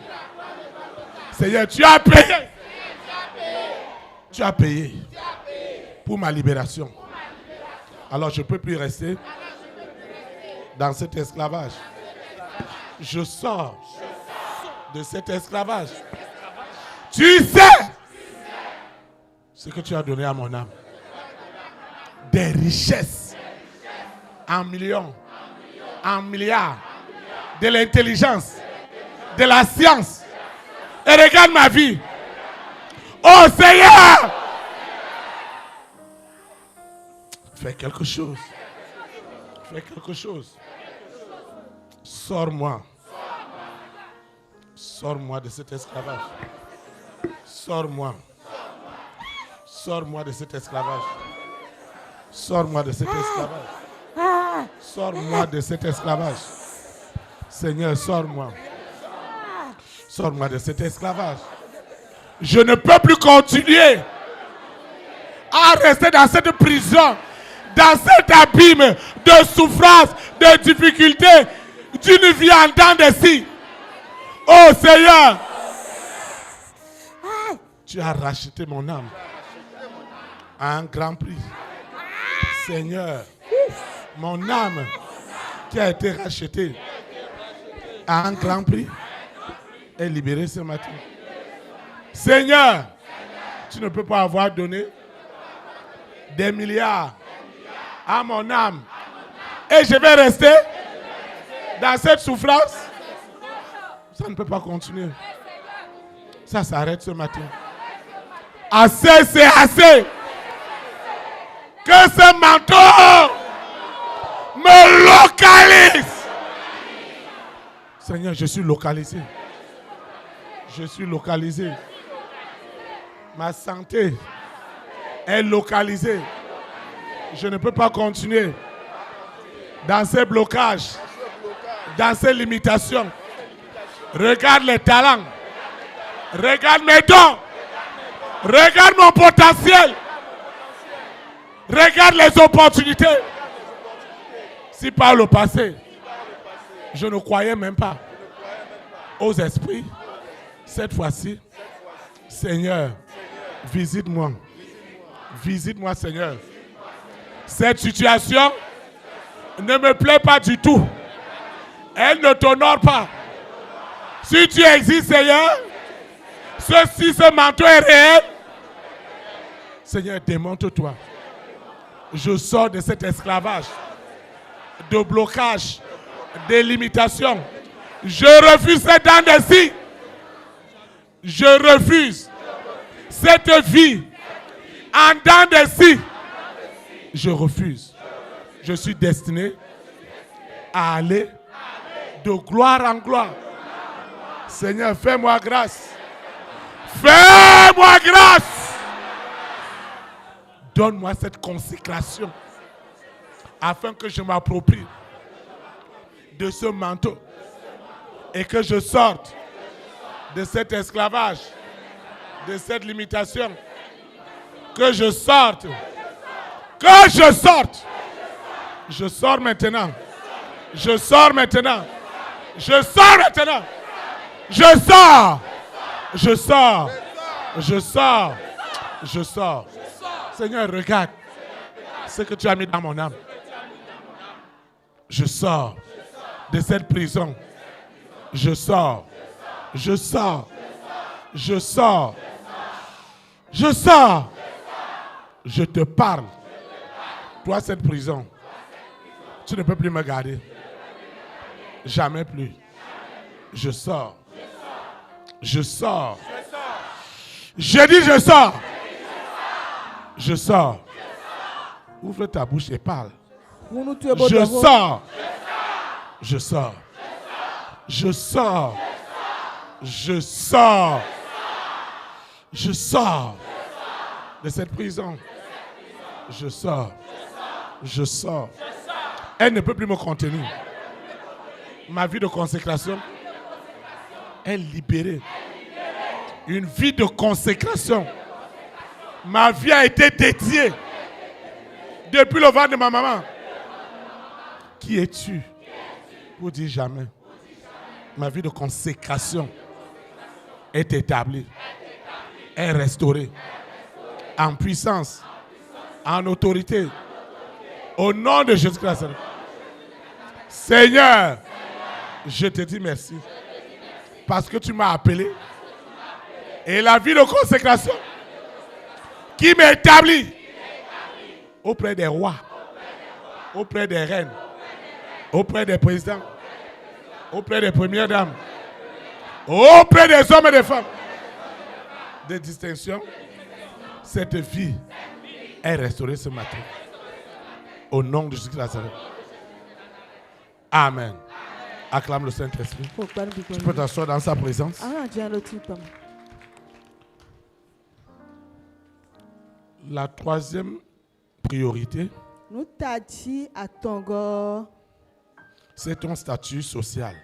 Seigneur, tu as payé. Tu as payé pour ma libération. Alors je ne peux plus rester dans cet esclavage. Je sors de cet esclavage. Tu sais ce que tu as donné à mon âme. Des richesses en millions, en milliards, de l'intelligence, de la science. Et regarde ma vie. Oh Seigneur! Fais quelque chose. Fais quelque chose. Sors-moi. Sors-moi de cet esclavage. Sors-moi. Sors-moi de cet esclavage. Sors-moi de cet esclavage. Sors-moi de cet esclavage. Seigneur, sors-moi. Sors-moi de cet esclavage. Je ne peux plus continuer à rester dans cette prison, dans cet abîme de souffrance, de difficultés, d'une vie en dents de scie. Oh Seigneur, tu as racheté mon âme à un grand prix. Seigneur, mon âme qui a été rachetée à un grand prix est libérée ce matin. Seigneur, tu ne peux pas avoir donné des milliards à mon âme et je vais rester dans cette souffrance. Ça ne peut pas continuer. Ça s'arrête ce matin. Assez, c'est assez. Que ce manteau me localise. Seigneur, je suis localisé. Je suis localisé. Ma santé est localisée. Je ne peux pas continuer dans ces blocages, dans ces limitations. Regarde les talents. Regarde mes dons. Regarde mon potentiel. Regarde les opportunités. Si par le passé, je ne croyais même pas aux esprits, cette fois-ci, Seigneur, visite-moi. Visite-moi, Seigneur. Cette situation ne me plaît pas du tout. Elle ne t'honore pas. Si tu existes, Seigneur, ce manteau est réel, Seigneur, démonte-toi. Je sors de cet esclavage, de blocage, de limitation. Je refuse cette dent de scie. Je refuse cette vie en dents de scie. Je refuse. Je suis destiné à aller de gloire en gloire. Seigneur, fais-moi grâce. Fais-moi grâce. Donne-moi cette consécration afin que je m'approprie de ce manteau et que je sorte de cet esclavage, de cette limitation. Que je sorte. Que je sorte. Je sors maintenant. Je sors maintenant. Je sors maintenant. Je sors. Je sors. Je sors. Je sors. Seigneur, regarde ce que tu as mis dans mon âme. Je sors de cette prison. Je sors. Je sors. Je sors. Je sors. Je te parle. Toi, cette prison, tu ne peux plus me garder. Jamais plus. Je sors. Je sors. Je dis je sors. Je sors. Ouvre ta bouche et parle. Je sors. Je sors. Je sors. Je sors. Je sors de cette prison. Je sors. Je sors. Elle ne peut plus me contenir. Ma vie de consécration est libérée. Une vie de consécration. Ma vie a été dédiée depuis le ventre de ma maman. Qui es-tu pour dire jamais? Ma vie de consécration est établie, est restaurée, en puissance, en autorité, au nom de Jésus-Christ. Seigneur, je te dis merci parce que tu m'as appelé et la vie de consécration qui m'établit auprès des rois, auprès des reines, auprès des présidents, auprès des premières dames, auprès des hommes et des femmes de distinction. Cette vie est restaurée ce matin. Au nom de Jésus-Christ. Amen. Acclame le Saint-Esprit. Tu peux t'asseoir dans sa présence. La troisième priorité, c'est ton statut social.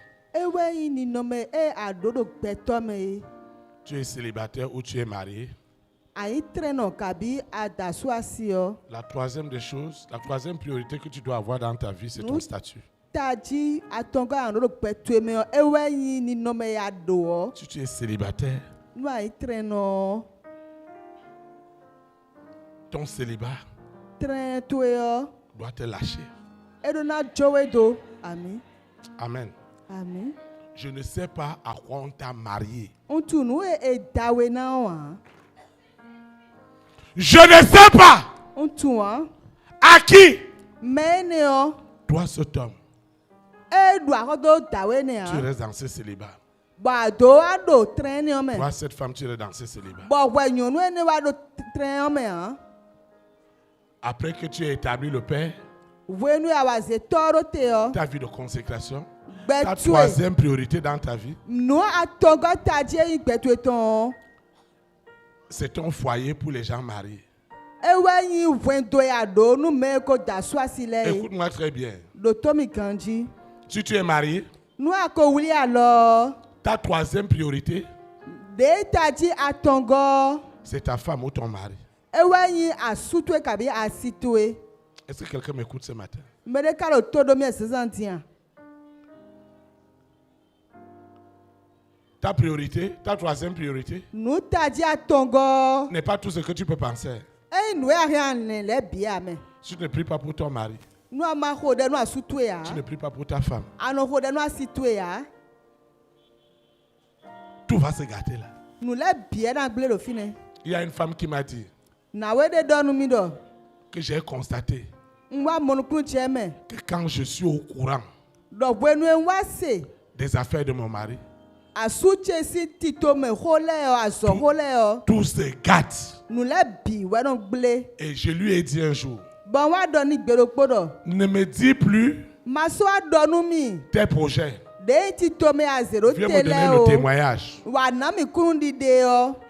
Tu es célibataire ou tu es marié. La troisième des choses, la troisième priorité que tu dois avoir dans ta vie, c'est ton statut. Si tu es célibataire, ton célibat doit te lâcher. Amen. Amen. Amen. Je ne sais pas à quoi on t'a marié. Je ne sais pas à qui doit cet homme. Tu restes dans ce célibat. Vois cette femme, tu es dans ce célibat. Après que tu aies établi le Père, ta vie de consécration, ta troisième priorité dans ta vie, c'est ton foyer pour les gens mariés. Écoute-moi très bien. Si tu es marié, ta troisième priorité, c'est ta femme ou ton mari. Est-ce que quelqu'un m'écoute ce matin? Ta priorité, ta troisième priorité, n'est pas tout ce que tu peux penser. Si tu ne pries pas pour ton mari, tu ne pries pas pour ta femme, tout va se gâter là. Il y a une femme qui m'a dit que j'ai constaté que quand je suis au courant des affaires de mon mari, tout se gâte. Et je lui ai dit un jour, ne me dis plus tes projets. Viens me donner le témoignage. Et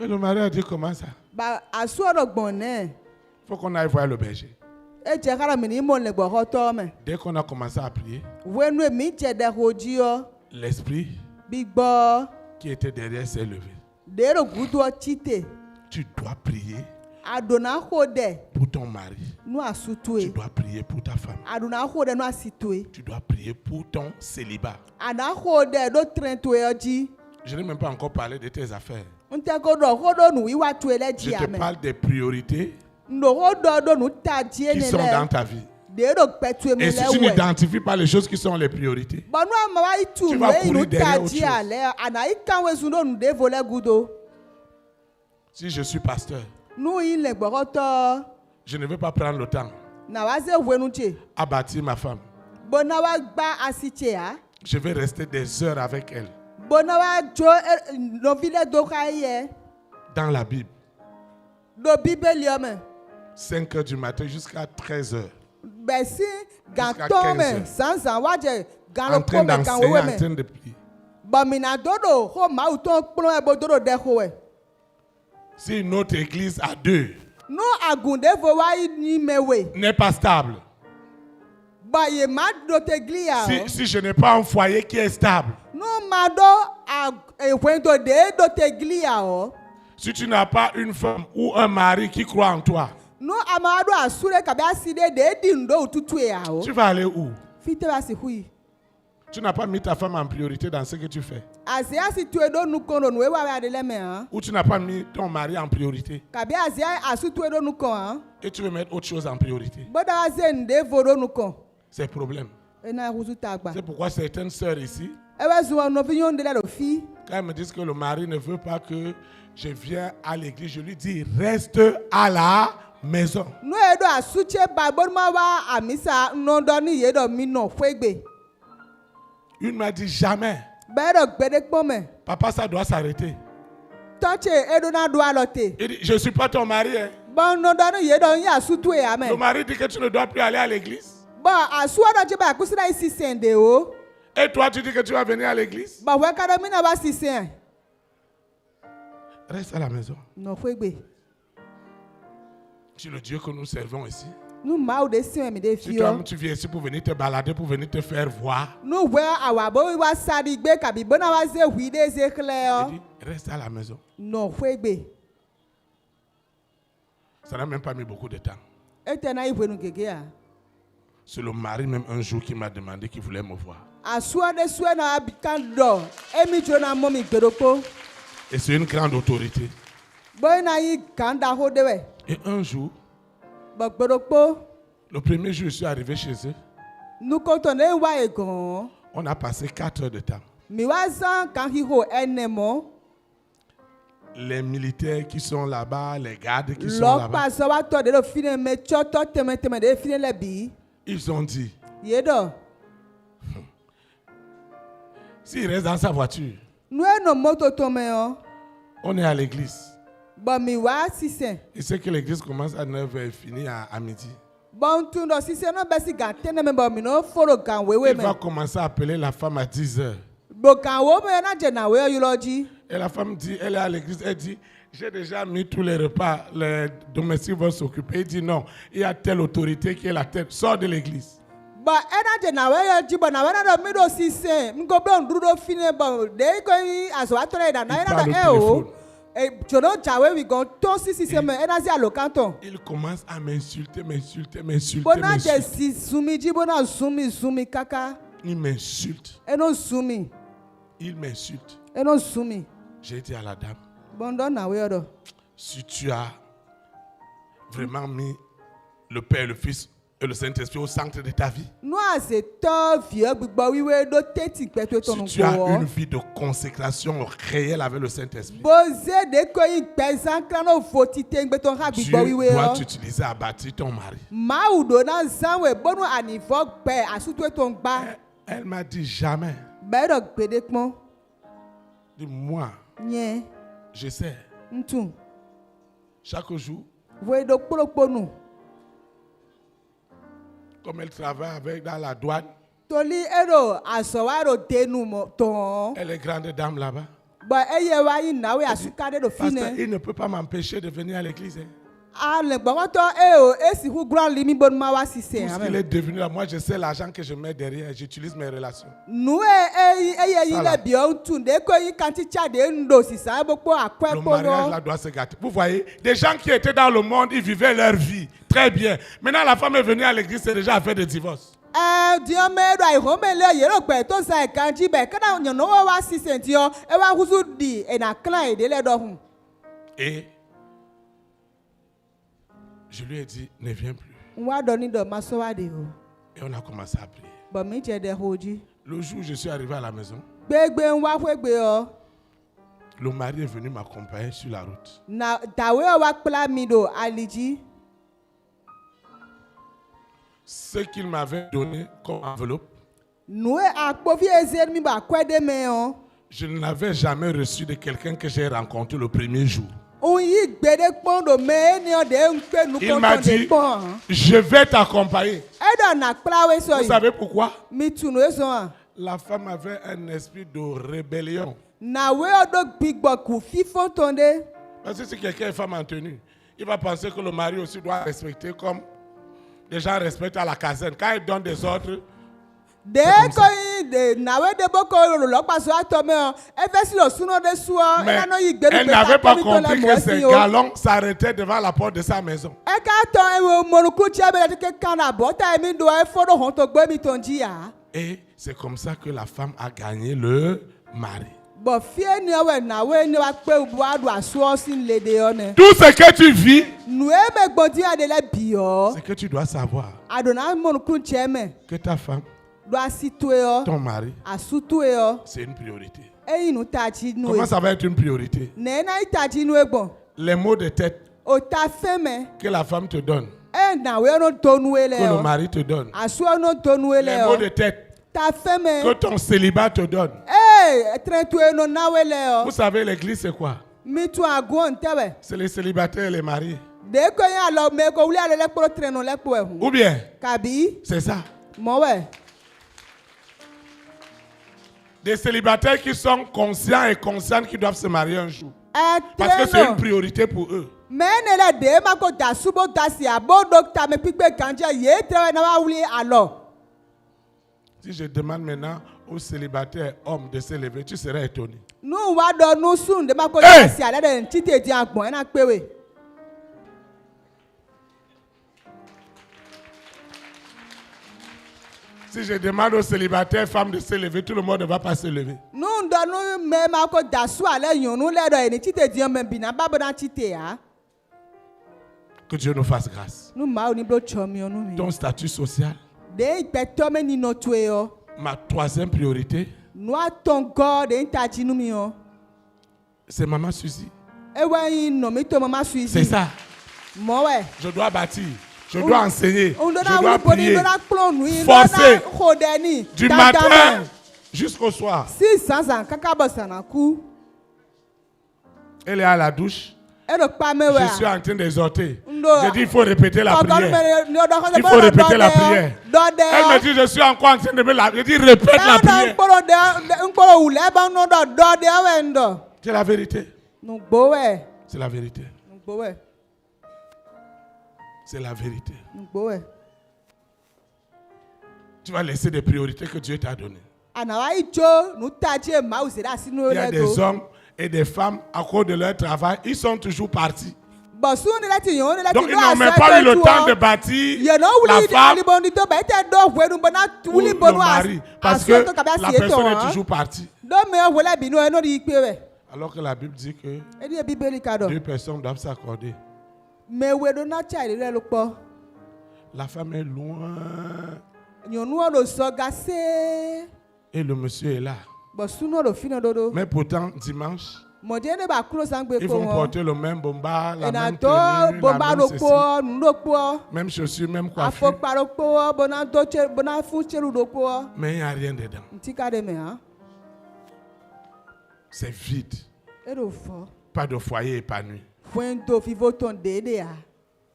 le mari a dit, comment ça? Il faut qu'on aille voir le berger. Dès qu'on a commencé à prier, l'esprit qui était derrière s'est levé. Tu dois prier pour ton mari. Tu dois prier pour ta femme. Tu dois prier pour ton célibat. Je n'ai même pas encore parlé de tes affaires. Je te parle des priorités qui sont dans ta vie. Et si tu n'identifies pas les choses qui sont les priorités, tu vas courir derrière autre chose. Si je suis pasteur, je ne veux pas prendre le temps à bâtir ma femme. Je vais rester des heures avec elle. Dans la Bible. 5 heures du matin jusqu'à 13 heures. Jusqu'à 15 heures. En train d'enseigner, en train de prier. Si une autre église à 2 n'est pas stable, si je n'ai pas un foyer qui est stable, si tu n'as pas une femme ou un mari qui croit en toi, tu vas aller où? Tu n'as pas mis ta femme en priorité dans ce que tu fais. Ou tu n'as pas mis ton mari en priorité. Et tu veux mettre autre chose en priorité. C'est le problème. C'est pourquoi certaines sœurs ici, quand elles me disent que le mari ne veut pas que je vienne à l'église, je lui dis reste à la maison. Une m'a dit jamais. Papa, ça doit s'arrêter. Il dit, je ne suis pas ton mari. Hein. Le mari dit que tu ne dois plus aller à l'église. Et toi, tu dis que tu vas venir à l'église. Reste à la maison. C'est le Dieu que nous servons ici. Si toi, tu viens ici pour venir te balader, pour venir te faire voir, il dit, reste à la maison. Ça n'a même pas mis beaucoup de temps. C'est le mari même un jour qui m'a demandé qu'il voulait me voir. Et c'est une grande autorité. Et un jour, le premier jour, je suis arrivé chez eux. On a passé 4 heures de temps. Les militaires qui sont là-bas, les gardes qui sont là-bas, ils ont dit, s'il reste dans sa voiture, On est à l'église. Il Il sait que l'église commence à 9h et finit à midi. Il va commencer à appeler la femme à 10h. Et la femme dit, elle est à l'église, elle dit, j'ai déjà mis tous les repas, les domestiques vont s'occuper. Il dit non, il y a telle autorité qui est la tête, sors de l'église. Il commence à m'insulter. Il m'insulte. J'ai dit à la dame, si tu as vraiment mis le Père, le Fils et le Saint-Esprit au centre de ta vie, si tu as une vie de consécration réelle avec le Saint-Esprit, Dieu doit t'utiliser à bâtir ton mari. Elle m'a dit jamais. Dis moi, je sais. Chaque jour, comme elle travaille avec dans la douane, elle est grande dame là-bas. Pasteur, il ne peut pas m'empêcher de venir à l'église. Puisqu'il est devenu là, moi je sais l'argent que je mets derrière, j'utilise mes relations. Le mariage là doit se gâter. Vous voyez, des gens qui étaient dans le monde, ils vivaient leur vie très bien. Maintenant la femme est venue à l'église, c'est déjà affaire de divorce. Et je lui ai dit, ne viens plus. Et on a commencé à prier. Le jour où je suis arrivé à la maison, le mari est venu m'accompagner sur la route. Ce qu'il m'avait donné comme enveloppe, je ne l'avais jamais reçu de quelqu'un que j'ai rencontré le premier jour. Il m'a dit, je vais t'accompagner. Vous savez pourquoi? La femme avait un esprit de rébellion. Parce que si quelqu'un est femme en tenue, il va penser que le mari aussi doit respecter comme les gens respectent à la caserne. Quand il donne des ordres, mais elle n'avait pas compris que ces galons s'arrêtaient devant la porte de sa maison. Et c'est comme ça que la femme a gagné le mari. Tout ce que tu vis, c'est que tu dois savoir que ta femme, ton mari, c'est une priorité. Comment ça va être une priorité? Les maux de tête que la femme te donne, que le mari te donne, les maux de tête que ton célibat te donne. Vous savez, l'église c'est quoi? C'est les célibataires et les mariés. Ou bien, c'est ça. Des célibataires qui sont conscients et conscientes qu'ils doivent se marier un jour. Parce que c'est une priorité pour eux. Si je demande maintenant aux célibataires hommes de se lever, tu serais étonné. Hey! Si je demande aux célibataires femmes de se lever, tout le monde ne va pas se lever. Que Dieu nous fasse grâce. Ton statut social. Ma troisième priorité, c'est Maman Suzy. C'est ça. Je dois bâtir. Je dois enseigner, je dois prier, forcer du matin Jusqu'au soir. Elle est à la douche. Je suis en train d'exhorter. Je dis il faut répéter la prière. Il faut répéter la prière. Elle me dit je suis encore en train de me la. Je dis répète la prière. C'est la vérité. C'est la vérité. C'est la vérité. Tu vas laisser des priorités que Dieu t'a données. Il y a des hommes et des femmes, à cause de leur travail, ils sont toujours partis. Donc ils n'ont même pas eu le temps de bâtir la femme ou le mari. Parce que la personne est toujours partie. Alors que la Bible dit que 2 personnes doivent s'accorder. La femme est loin. Et le monsieur est là. Mais pourtant, dimanche, ils vont porter le même bomba, la même tenue, la même ceci, même chaussures, même coiffure. Mais il n'y a rien dedans. C'est vide. Pas de foyer épanoui.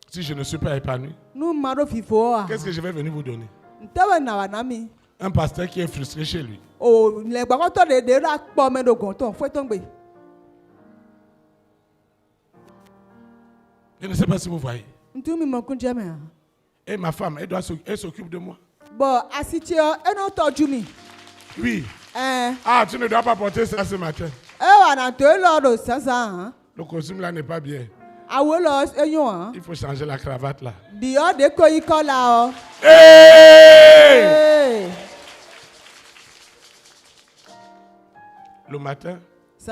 Si je ne suis pas épanoui, qu'est-ce que je vais venir vous donner? Un pasteur qui est frustré chez lui. Je ne sais pas si vous voyez. Et ma femme, elle s'occupe de moi. Oui. Ah, tu ne dois pas porter ça ce matin. Le costume là n'est pas bien. Il faut changer la cravate là. Hey! Le matin, tu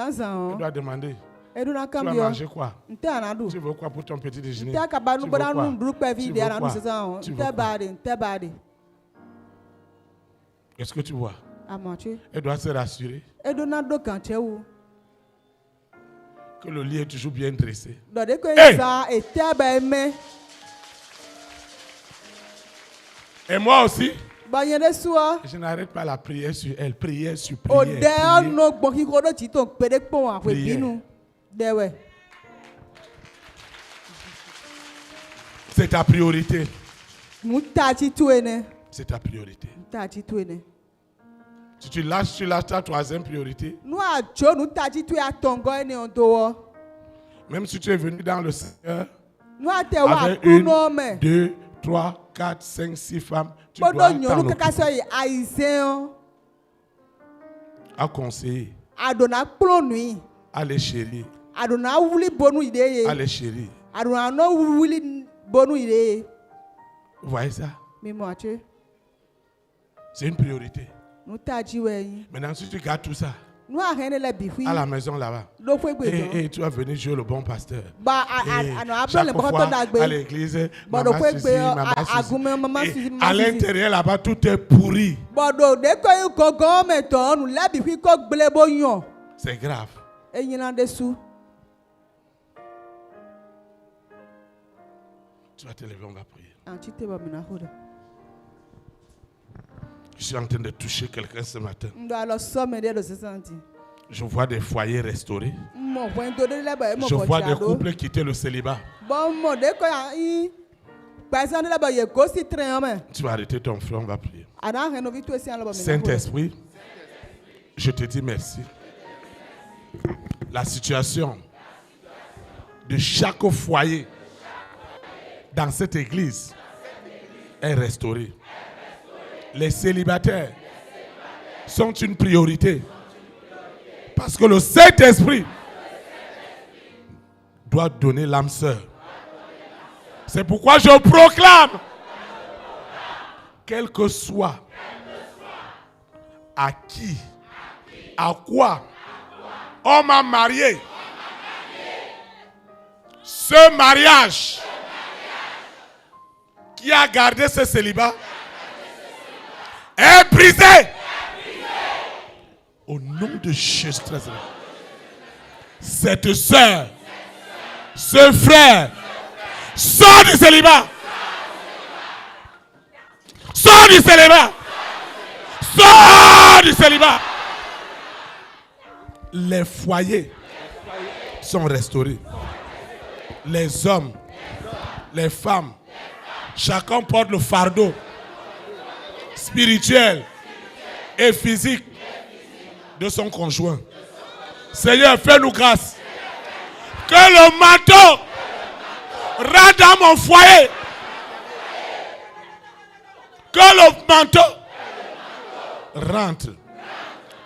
dois demander. Tu vas manger quoi? Tu veux quoi pour ton petit déjeuner? Tu veux quoi? Tu veux quoi? Est-ce que tu vois? Elle doit se rassurer que le lit est toujours bien dressé. Hey! Et moi aussi, je n'arrête pas la prière sur elle. Prière sur prière. C'est ta priorité. C'est ta priorité. Si tu lâches ta troisième priorité, même si tu es venu dans le Seigneur avec 1, 2, 3, 4, 5, 6 femmes, tu dois t'en occuper. À conseiller. À les chérir. À les chérir. Vous voyez ça? C'est une priorité. Maintenant, si tu gardes tout ça à la maison là-bas, et tu vas venir jouer le bon pasteur. Chaque fois à l'église, maman ceci. À l'intérieur là-bas, tout est pourri. C'est grave. Tu vas te lever, on va prier. Je suis en train de toucher quelqu'un ce matin. Je vois des foyers restaurés. Je vois des couples quitter le célibat. Tu vas arrêter ton frère, on va prier. Saint-Esprit, je te dis merci. La situation de chaque foyer dans cette église est restaurée. Les célibataires sont une priorité. Parce que le Saint-Esprit doit donner l'âme sœur. C'est pourquoi je proclame, quel que soit à qui, à quoi on m'a marié, ce mariage qui a gardé ce célibat est brisé. Au nom de Jésus. Cette sœur, ce frère, sort du célibat. Sort du célibat. Sort mort du célibat. Les foyers sont restaurés. Les hommes, les femmes, chacun porte le fardeau spirituel et physique de son conjoint. Seigneur, fais-nous grâce. Que le manteau rentre dans mon foyer. Que le manteau rentre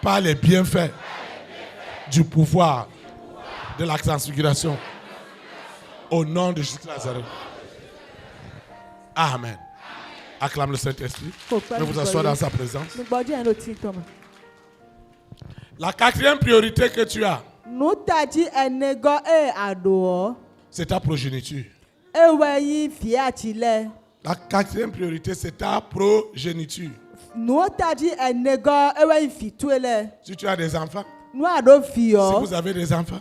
par les bienfaits du pouvoir de la transfiguration. Au nom de Jésus Nazareth. Amen. Acclame le Saint-Esprit. Ne vous asseoir dans sa présence. La quatrième priorité que tu as, c'est ta progéniture. La quatrième priorité, c'est ta progéniture. Si tu as des enfants, si vous avez des enfants,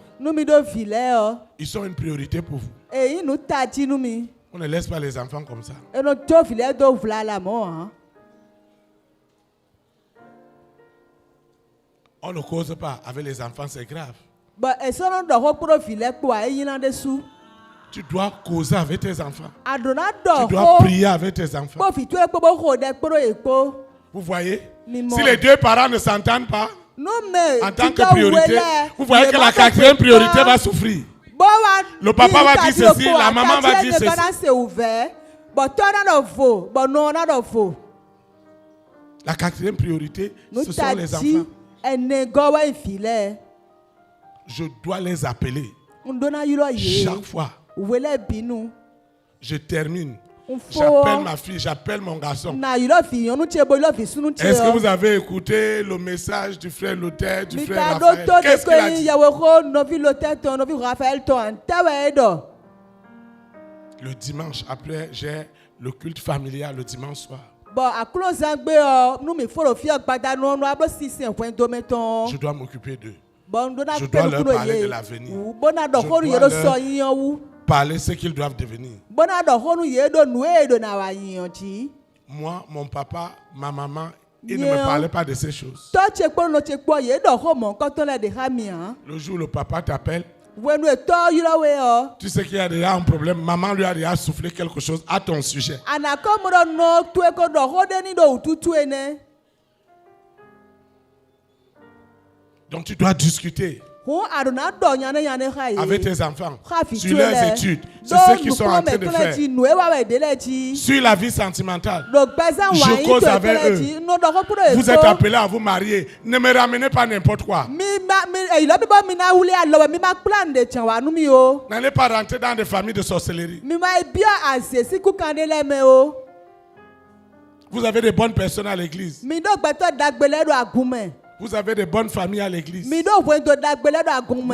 ils sont une priorité pour vous. On ne laisse pas les enfants comme ça. On ne cause pas avec les enfants, c'est grave. Tu dois causer avec tes enfants. Tu dois prier avec tes enfants. Vous voyez? Si les deux parents ne s'entendent pas, en tant que priorité, vous voyez que la quatrième priorité va souffrir. Le papa va dire ceci, la maman va dire ceci. La quatrième priorité, ce sont les enfants. Je dois les appeler. Chaque fois, je termine. J'appelle ma fille, j'appelle mon garçon. Est-ce que vous avez écouté le message du frère Luther, du frère Raphaël? Qu'est-ce qu'il a dit? Le dimanche, après, j'ai le culte familial le dimanche soir. Je dois m'occuper d'eux. Je dois leur parler de l'avenir. Je dois leur parler ce qu'ils doivent devenir. Moi, mon papa, ma maman, ils ne me parlaient pas de ces choses. Le jour où le papa t'appelle, tu sais qu'il y a déjà un problème. Maman lui a déjà soufflé quelque chose à ton sujet. Donc tu dois discuter avec tes enfants sur leurs études, sur ce qu'ils sont en train de faire, sur la vie sentimentale. Je cause avec eux. Vous êtes appelés à vous marier. Ne me ramenez pas n'importe quoi. N'allez pas rentrer dans des familles de sorcellerie. Vous avez des bonnes personnes à l'église. Vous avez des bonnes familles à l'église. Vous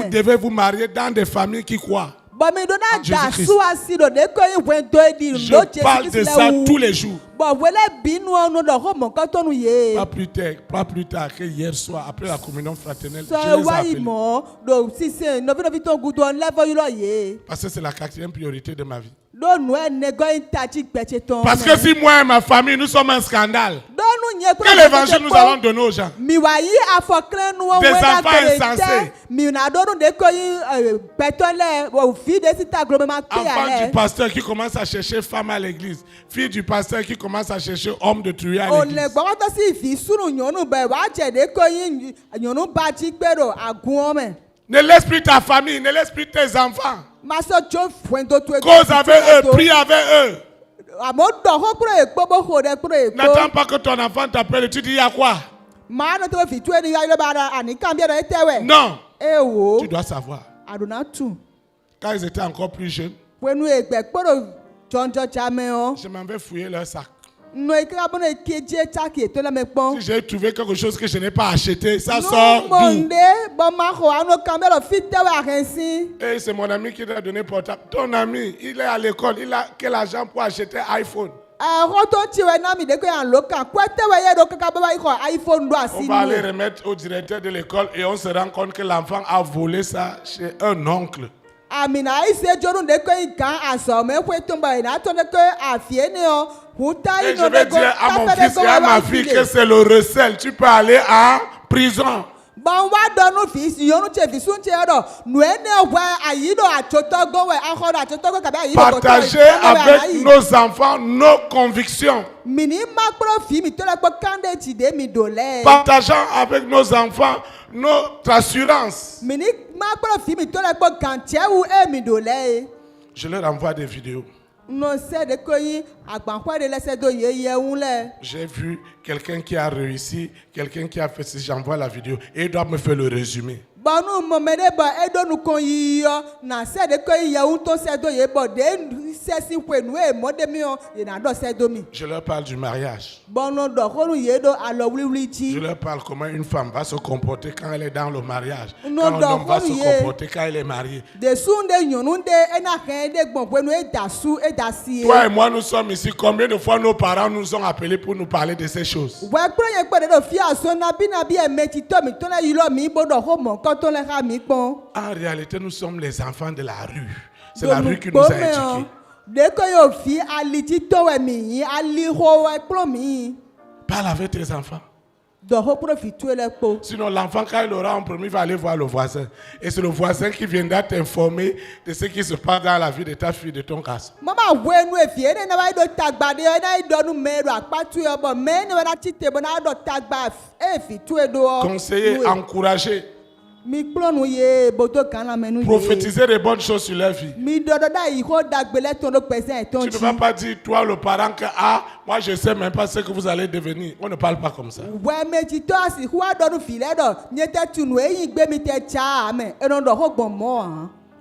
devez vous marier dans des familles qui croient. Jésus-Christ. Je parle de ça tous les jours. Pas plus tard que hier soir, après la communion fraternelle, je les ai appelés. Parce que c'est la quatrième priorité de ma vie. Parce que si moi et ma famille, nous sommes un scandale, quel évangile nous allons donner aux gens? Des enfants insensés. Enfants du pasteur qui commence à chercher femme à l'église. Fille du pasteur qui commence à chercher homme de truie à l'église. Ne laisse plus ta famille, ne laisse plus tes enfants. Cause avec eux, prie avec eux. N'attends pas que ton enfant t'appelle et tu dis il y a quoi? Non. Tu dois savoir. Quand ils étaient encore plus jeunes, je m'en vais fouiller leur sac. Si j'ai trouvé quelque chose que je n'ai pas acheté, ça sort d'où? Et c'est mon ami qui t'a donné portable. Ton ami, il est à l'école, il a quel argent pour acheter iPhone? On va aller remettre au directeur de l'école et on se rend compte que l'enfant a volé ça chez un oncle. Et je vais dire à mon fils et à ma fille que c'est le recel. Tu peux aller en prison. Partager avec nos enfants nos convictions. Partageons avec nos enfants notre assurance. Je leur envoie des vidéos. J'ai vu quelqu'un qui a réussi, quelqu'un qui a fait ceci, j'envoie la vidéo et il doit me faire le résumé. Je leur parle du mariage. Je leur parle comment une femme va se comporter quand elle est dans le mariage. Quand un homme va se comporter quand elle est mariée. Toi et moi, nous sommes ici. Combien de fois nos parents nous ont appelés pour nous parler de ces choses? En réalité, nous sommes les enfants de la rue. C'est la rue qui nous a éduqués. Parle avec tes enfants. Sinon, l'enfant, quand il aura un problème, il va aller voir le voisin. Et c'est le voisin qui viendra t'informer de ce qui se passe dans la vie de ta fille, de ton garçon. Conseiller, encourager. Prophétiser des bonnes choses sur leur vie. Tu ne vas pas dire, toi le parent, que moi je ne sais même pas ce que vous allez devenir. On ne parle pas comme ça.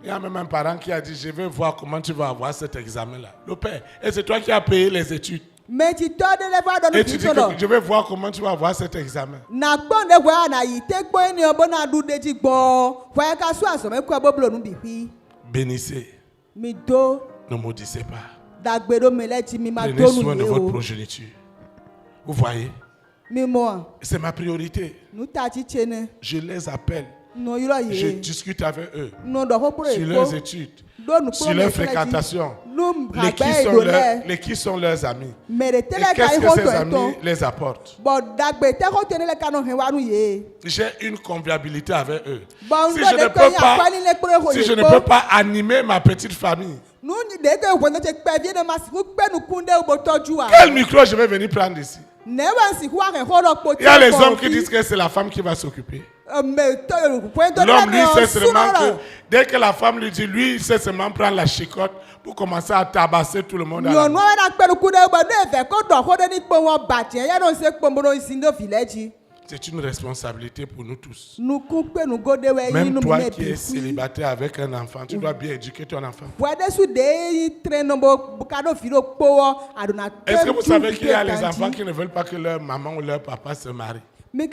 Il y a même un parent qui a dit, je vais voir comment tu vas avoir cet examen-là. Le père, et c'est toi qui as payé les études. Et tu dis que je vais voir comment tu vas avoir cet examen. Bénissez. Ne maudissez pas. Prenez soin de votre progéniture. Vous voyez? C'est ma priorité. Je les appelle. Je discute avec eux sur leurs études, sur leur fréquentation, qui sont leurs amis. Et qu'est-ce que ces amis les apportent? J'ai une convivialité avec eux. Si je ne peux pas animer ma petite famille, quel micro je vais venir prendre ici? Il y a les hommes qui disent que c'est la femme qui va s'occuper. L'homme, lui, sait seulement que dès que la femme lui dit, lui, il sait seulement prendre la chicotte pour commencer à tabasser tout le monde. C'est une responsabilité pour nous tous. Même toi qui es célibataire avec un enfant, tu dois bien éduquer ton enfant. Est-ce que vous savez qu'il y a les enfants qui ne veulent pas que leur maman ou leur papa se marient? Oui.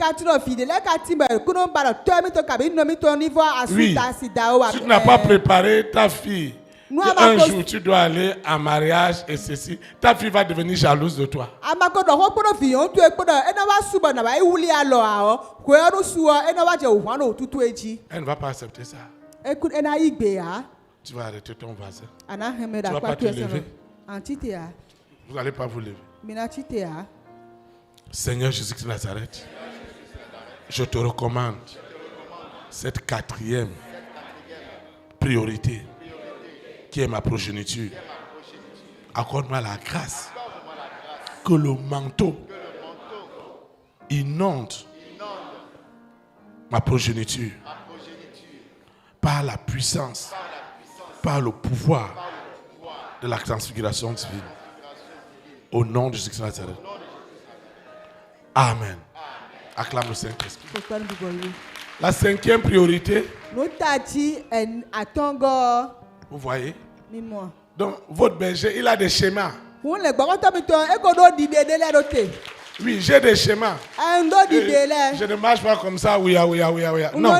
Si tu n'as pas préparé ta fille, un jour tu dois aller en mariage et ceci, ta fille va devenir jalouse de toi. Elle ne va pas accepter ça. Tu vas arrêter ton voisin. Tu ne vas pas te lever. Vous n'allez pas vous lever. Seigneur Jésus-Christ de Nazareth, je te recommande cette 4e priorité qui est ma progéniture. Accorde-moi la grâce que le manteau inonde ma progéniture par la puissance, par le pouvoir de la transfiguration divine. Au nom de Jésus-Christ de Nazareth. Amen. Acclame le Saint-Esprit. La 5e priorité. Vous voyez? Donc, votre berger, il a des schémas. Oui, j'ai des schémas. Je ne marche pas comme ça, oui. Non.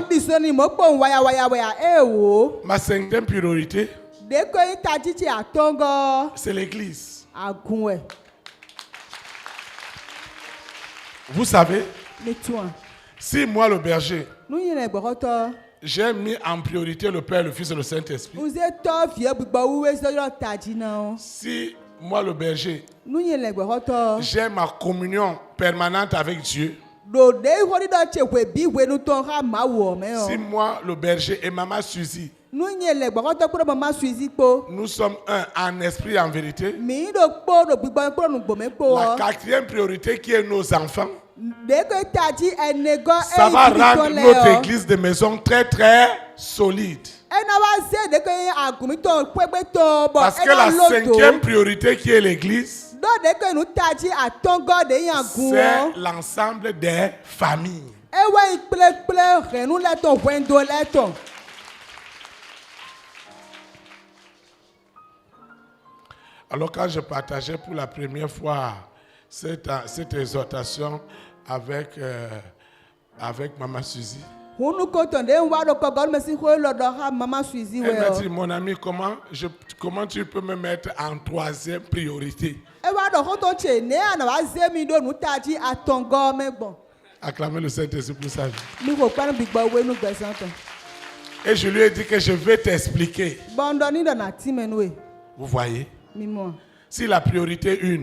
Ma 5e priorité, c'est l'église. Vous savez, si moi, le berger, j'ai mis en priorité le Père, le Fils et le Saint-Esprit. Si Moi, le berger, j'ai ma communion permanente avec Dieu. Si moi, le berger et Maman Suzy, nous sommes un en esprit et en vérité, la quatrième priorité qui est nos enfants, ça va rendre notre église de maison très très solide. Parce que la cinquième priorité qui est l'église, c'est l'ensemble des familles. Alors quand je partageais pour la première fois cette exhortation avec Maman Suzy, elle m'a dit, mon ami, comment tu peux me mettre en troisième priorité? Acclamez le Saint-Esprit pour ça. Et je lui ai dit que je vais t'expliquer. Vous voyez? Si la priorité 1,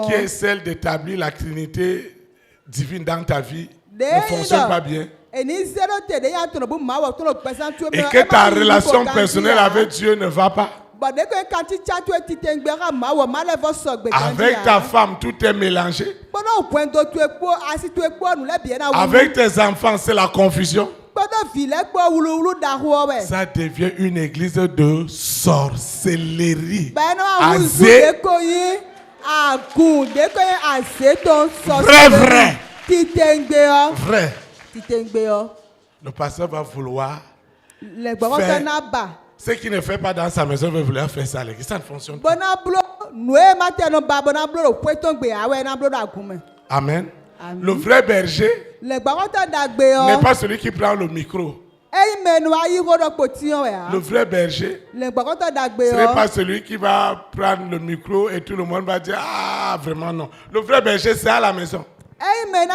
qui est celle d'établir la Trinité divine dans ta vie, ne fonctionne pas bien, et que ta relation personnelle avec Dieu ne va pas, avec ta femme tout est mélangé, avec tes enfants c'est la confusion, ça devient une église de sorcellerie. Vrai. Le pasteur va vouloir faire ce qu'il ne fait pas dans sa maison, va vouloir faire ça à l'église. Ça ne fonctionne pas. Amen. Le vrai berger n'est pas celui qui prend le micro. Le vrai berger ce n'est pas celui qui va prendre le micro et tout le monde va dire ah vraiment non. Le vrai berger c'est à la maison. Amen.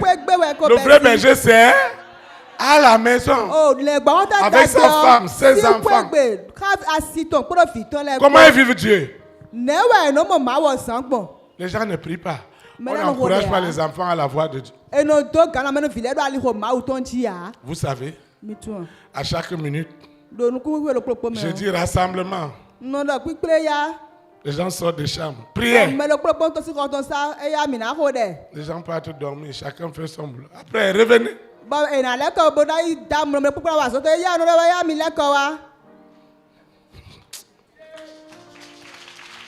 Le vrai berger c'est à la maison avec sa femme, ses enfants. Comment ils vivent Dieu? Les gens ne prient pas. On n'encourage pas les enfants à la voix de Dieu. Vous savez, à chaque minute, je dis rassemblement. Les gens sortent des chambres. Priez. Les gens partent dormir. Chacun fait son boulot. Après, revenez.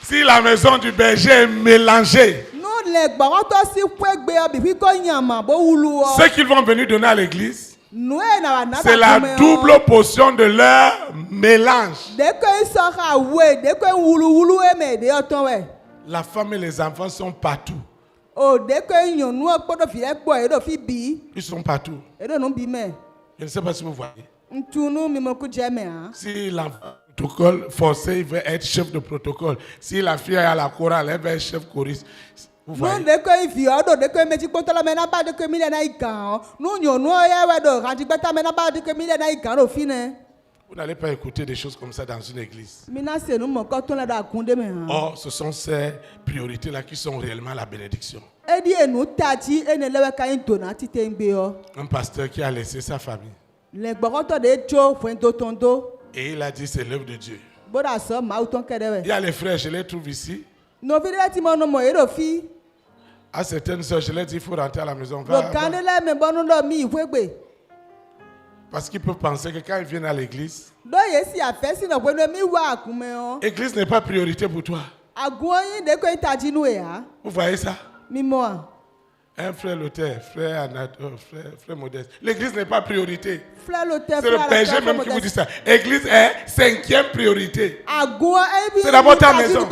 Si la maison du berger est mélangée, ce qu'ils vont venir donner à l'église, c'est la double portion de leur mélange. La femme et les enfants sont partout. Ils sont partout. Je ne sais pas si vous voyez. Si l'enfant protocole forcé, il veut être chef de protocole. Si la fille est à la chorale, elle veut être chef choriste. Vous voyez? Vous n'allez pas écouter des choses comme ça dans une église. Or, ce sont ces priorités-là qui sont réellement la bénédiction. Un pasteur qui a laissé sa famille. Et il a dit c'est l'œuvre de Dieu. Il y a les frères, je les trouve ici. À certaines soeurs, je leur dis il faut rentrer à la maison. Parce qu'ils peuvent penser que quand ils viennent à l'église, l'église n'est pas priorité pour toi. Vous voyez ça? Un frère Luther, frère Modeste. L'église n'est pas priorité. C'est le berger même qui vous dit ça. L'église est cinquième priorité. C'est d'abord ta maison.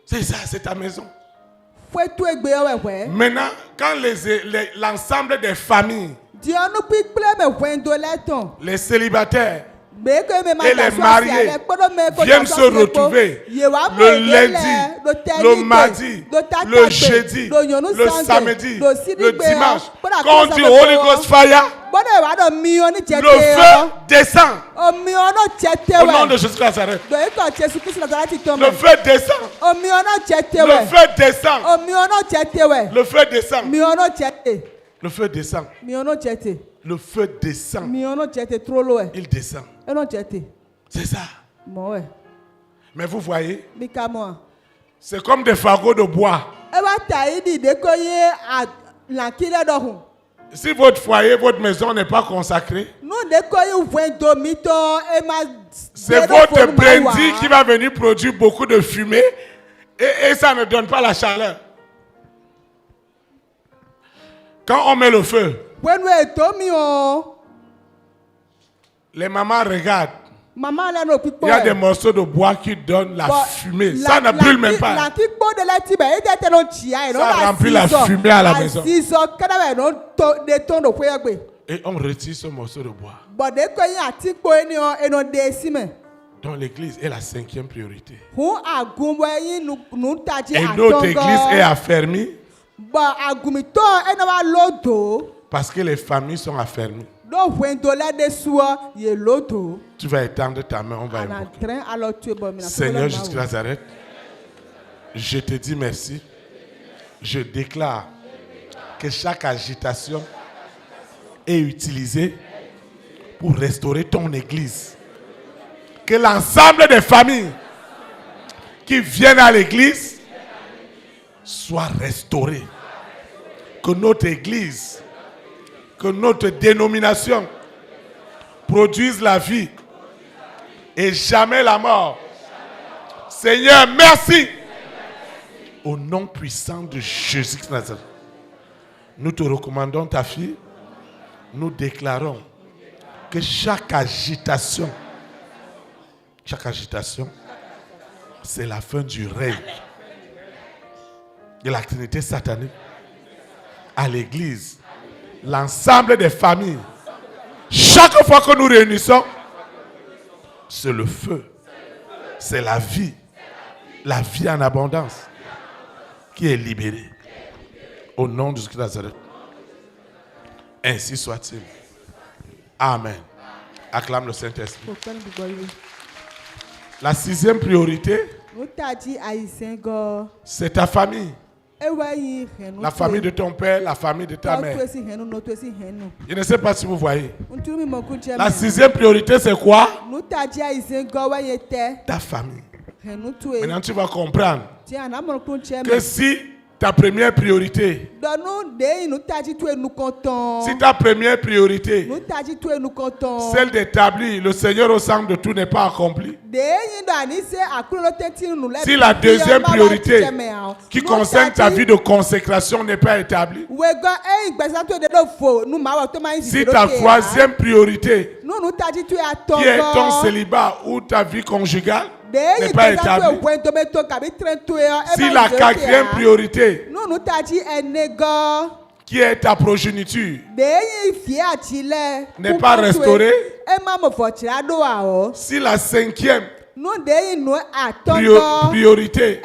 C'est ça, c'est ta maison. Maintenant, quand l'ensemble des familles, les célibataires, et les mariés viennent se retrouver le lundi, le mardi, le jeudi, le samedi, le dimanche. Quand on dit Holy Ghost Fire, le feu descend. Au nom de Jésus Nazareth. Le feu descend. Le feu descend. Le feu descend. Le feu descend. Le feu descend. Il descend. C'est ça. Mais vous voyez, c'est comme des fagots de bois. Si votre foyer, votre maison n'est pas consacrée, c'est votre brandy qui va venir produire beaucoup de fumée et ça ne donne pas la chaleur. Quand on met le feu, les mamans regardent. Il y a des morceaux de bois qui donnent la fumée. Ça ne brûle même pas. Ça remplit la fumée à la maison. Et on retire ce morceau de bois. Donc l'église est la 5e priorité. Et notre église est affermie parce que les familles sont affermies. Tu vas étendre ta main, on va invoquer. Seigneur Jésus Nazareth, je te dis merci. Je déclare que chaque agitation est utilisée pour restaurer ton église. Que l'ensemble des familles qui viennent à l'église soient restaurées. Que notre église, que notre dénomination produise la vie et jamais la mort. Seigneur, merci. Au nom puissant de Jésus de Nazareth, nous te recommandons ta fille. Nous déclarons que chaque agitation, c'est la fin du règne de l'activité satanique à l'église. L'ensemble des familles, chaque fois que nous réunissons, c'est le feu, c'est la vie en abondance qui est libérée. Au nom de Jésus Nazareth. Ainsi soit-il. Amen. Acclame le Saint-Esprit. La 6e priorité, c'est ta famille. La famille de ton père, la famille de ta mère. Je ne sais pas si vous voyez. La 6e priorité, c'est quoi? Ta famille. Maintenant, tu vas comprendre que si ta première priorité, celle d'établir le Seigneur au centre de tout n'est pas accomplie, si la deuxième priorité qui concerne ta vie de consécration n'est pas établie, si ta troisième priorité qui est ton célibat ou ta vie conjugale n'est pas établie, si la 4e priorité qui est ta progéniture n'est pas restaurée, si la 5e priorité,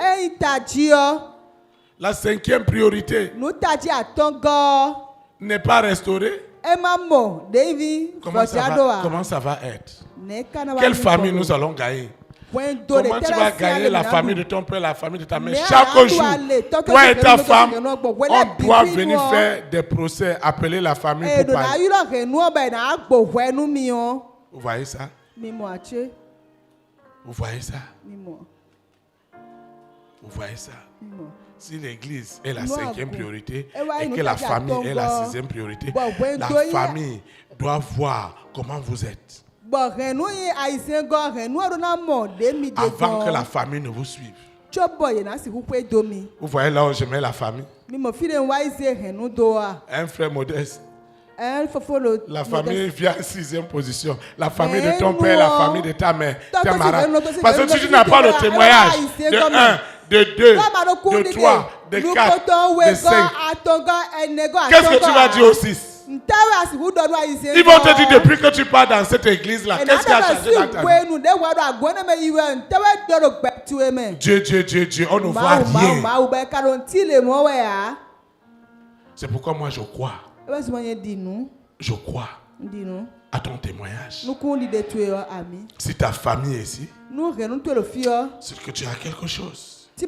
la 5e priorité n'est pas restaurée, comment ça va être? Quelle famille nous allons gagner? Comment tu vas gagner la famille de ton père, la famille de ta mère? Chaque jour, toi et ta femme, on doit venir faire des procès, appeler la famille pour parler. Vous voyez ça? Vous voyez ça? Vous voyez ça? Si l'église est la 5e priorité et que la famille est la 6e priorité, la famille doit voir comment vous êtes avant que la famille ne vous suive. Vous voyez là où je mets la famille? Un frère modeste. La famille vient en 6e position. La famille de ton père, la famille de ta mère. Parce que si tu n'as pas le témoignage de 1, de 2, de 3, de 4, de 5, qu'est-ce que tu vas dire au 6? Ils vont te dire depuis que tu pars dans cette église-là, qu'est-ce qui a changé dans ta vie? Dieu, on ne voit rien. C'est pourquoi moi je crois. Je crois à ton témoignage. Si ta famille est ici, c'est que tu as quelque chose. Et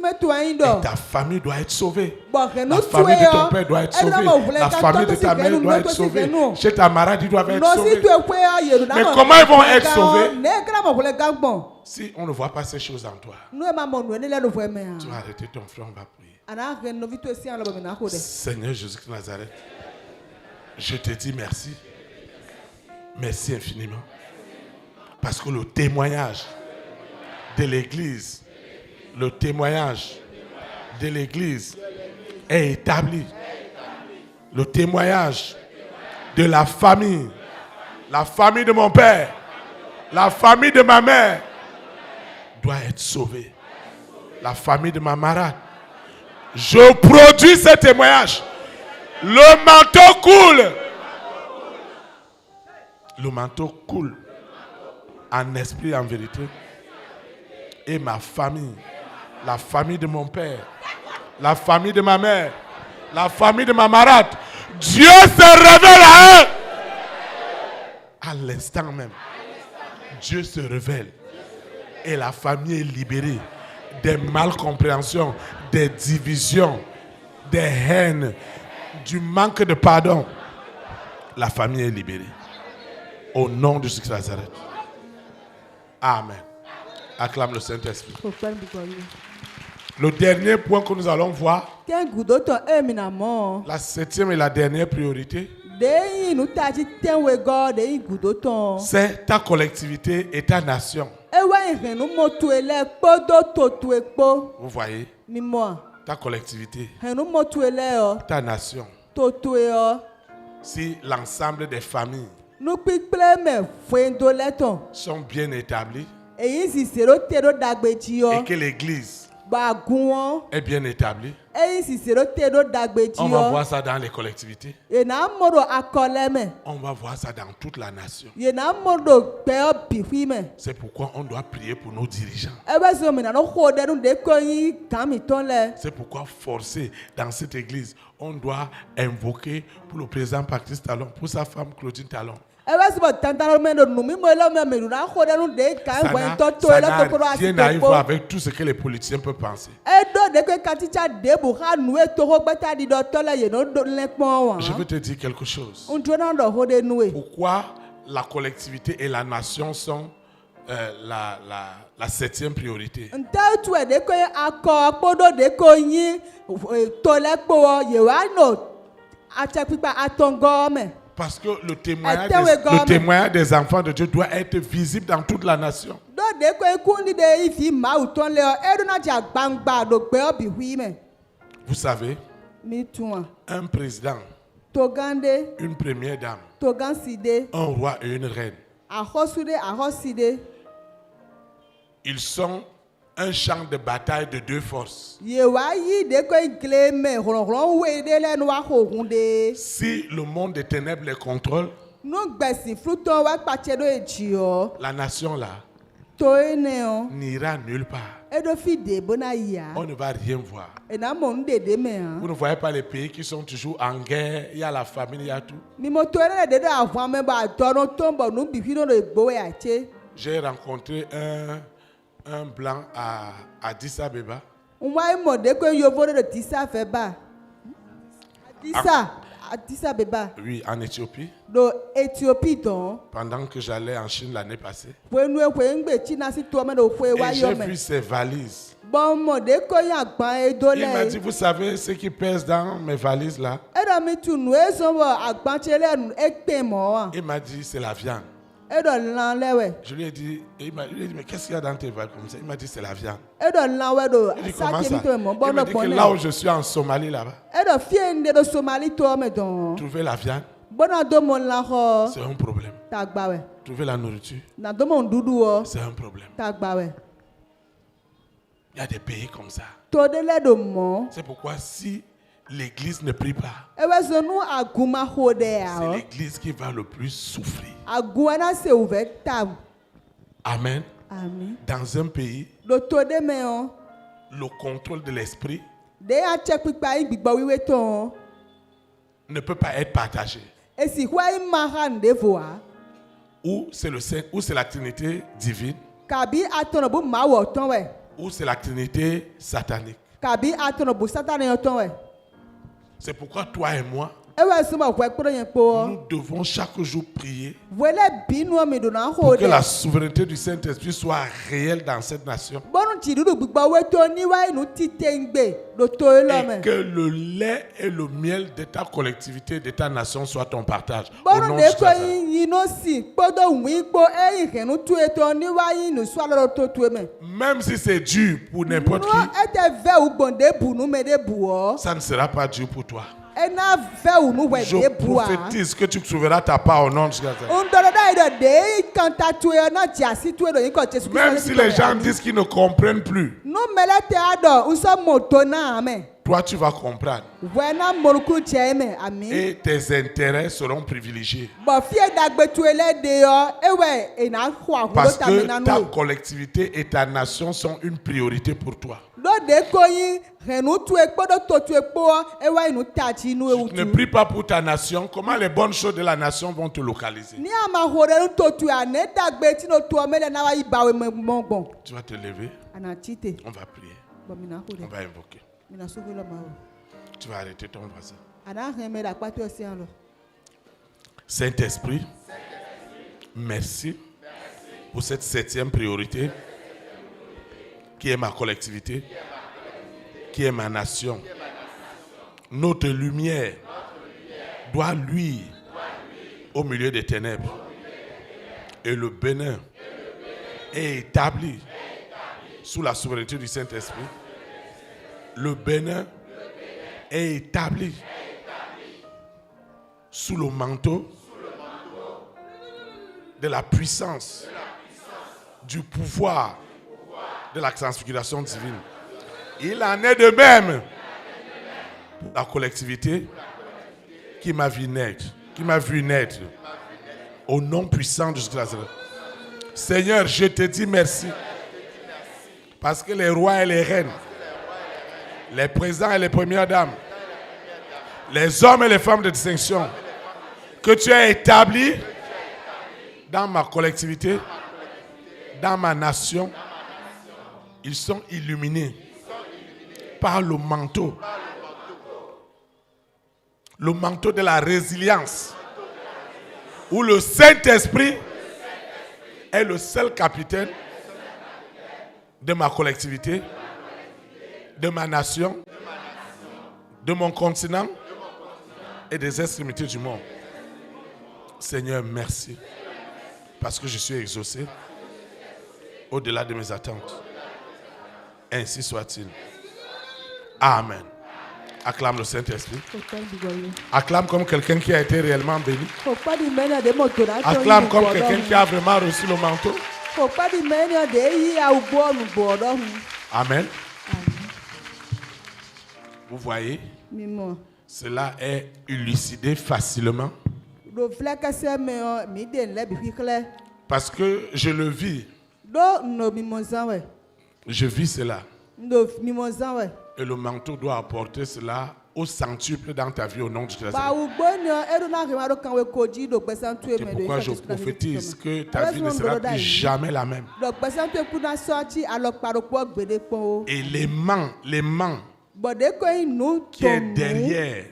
ta famille doit être sauvée. La famille de ton père doit être sauvée. La famille de ta mère doit être sauvée. Chez ta maladie doit être sauvée. Mais comment ils vont être sauvés si on ne voit pas ces choses en toi? Tu vas arrêter ton frère, on va prier. Seigneur Jésus-Christ de Nazareth, je te dis merci. Merci infiniment. Parce que le témoignage de l'Église, le témoignage de l'Église est établi. Le témoignage de la famille de mon père, la famille de ma mère doit être sauvée. La famille de ma marade. Je produis ce témoignage. Le manteau coule. Le manteau coule en esprit, en vérité. Et ma famille, la famille de mon père, la famille de ma mère, la famille de ma marade, Dieu se révèle à eux. À l'instant même, Dieu se révèle. Et la famille est libérée des malcompréhensions, des divisions, des haines, du manque de pardon. La famille est libérée. Au nom de Jésus de Nazareth. Amen. Acclame le Saint-Esprit. Le dernier point que nous allons voir, la 7e et la dernière priorité, c'est ta collectivité et ta nation. Vous voyez, ta collectivité, ta nation. Si l'ensemble des familles sont bien établies et que l'Église est bien établie, on va voir ça dans les collectivités. On va voir ça dans toute la nation. C'est pourquoi on doit prier pour nos dirigeants. C'est pourquoi forcer dans cette église, on doit invoquer pour le président Patrice Talon, pour sa femme Claudine Talon. Ça n'a rien à voir avec tout ce que les politiciens peuvent penser. Je veux te dire quelque chose. Pourquoi la collectivité et la nation sont la 7e priorité? Parce que le témoignage des enfants de Dieu doit être visible dans toute la nation. Vous savez, un président, une première dame, un roi et une reine, ils sont un champ de bataille de deux forces. Si le monde des ténèbres les contrôle, la nation là n'ira nulle part. On ne va rien voir. Vous ne voyez pas les pays qui sont toujours en guerre, il y a la famine, il y a tout. J'ai rencontré un blanc à Addis Abeba. Oui, en Éthiopie. Pendant que j'allais en Chine l'année passée. Et j'ai vu ses valises. Il m'a dit, vous savez ce qui pèse dans mes valises là? Il m'a dit, c'est la viande. Je lui ai dit, mais qu'est-ce qu'il y a dans tes valises comme ça? Il m'a dit, c'est la viande. Il dit, comment ça? Il m'a dit que là où je suis en Somalie là-bas, trouver la viande, c'est un problème. Trouver la nourriture, c'est un problème. Il y a des pays comme ça. C'est pourquoi si l'église ne prie pas, c'est l'église qui va le plus souffrir. Amen. Amen. Dans un pays, le contrôle de l'esprit ne peut pas être partagé. Ou c'est la Trinité divine, ou c'est la Trinité satanique. C'est pourquoi toi et moi, nous devons chaque jour prier pour que la souveraineté du Saint-Esprit soit réelle dans cette nation. Et que le lait et le miel de ta collectivité, de ta nation soit ton partage. Au nom de Jésus. Même si c'est dur pour n'importe qui, ça ne sera pas dur pour toi. Je prophétise que tu trouveras ta part au nom de Jésus. Même si les gens disent qu'ils ne comprennent plus, toi tu vas comprendre. Et tes intérêts seront privilégiés. Parce que ta collectivité et ta nation sont une priorité pour toi. Tu ne pries pas pour ta nation. Comment les bonnes choses de la nation vont te localiser? Tu vas te lever. On va prier. On va invoquer. Tu vas arrêter ton voisin. Saint-Esprit, merci pour cette 7e priorité qui est ma collectivité, qui est ma nation. Notre lumière doit luire au milieu des ténèbres. Et le Bénin est établi sous la souveraineté du Saint-Esprit. Le Bénin est établi sous le manteau de la puissance, du pouvoir de la transfiguration divine. Il en est de même pour la collectivité qui m'a vu naître, au nom puissant de Jésus. Seigneur, je te dis merci parce que les rois et les reines, les présidents et les premières dames, les hommes et les femmes de distinction que tu as établis dans ma collectivité, dans ma nation, ils sont illuminés par le manteau de la résilience, où le Saint-Esprit est le seul capitaine de ma collectivité, de ma nation, de mon continent et des extrémités du monde. Seigneur, merci, parce que je suis exaucé au-delà de mes attentes. Ainsi soit-il. Amen. Acclame le Saint-Esprit. Acclame comme quelqu'un qui a été réellement béni. Acclame comme quelqu'un qui a vraiment reçu le manteau. Amen. Vous voyez, cela est élucidé facilement. Parce que je le vis. Je vis cela. Et le manteau doit apporter cela au centuple dans ta vie au nom de Jésus. C'est pourquoi je prophétise que ta vie ne sera plus jamais la même. Et l'aimant qui est derrière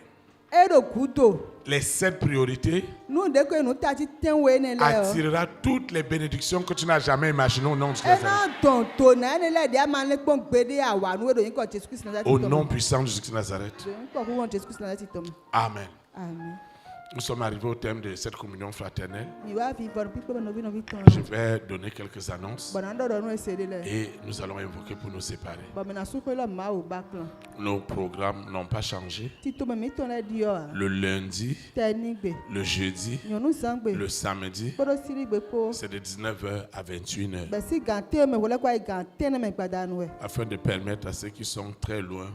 les 7 priorités attirera toutes les bénédictions que tu n'as jamais imaginées au nom de Jésus. Au nom puissant de Jésus de Nazareth. Amen. Nous sommes arrivés au thème de cette communion fraternelle. Je Je vais donner quelques annonces et nous allons invoquer pour nous séparer. Nos programmes n'ont pas changé. Le lundi, le jeudi, le samedi, c'est de 19h à 21h. Afin de permettre à ceux qui sont très loin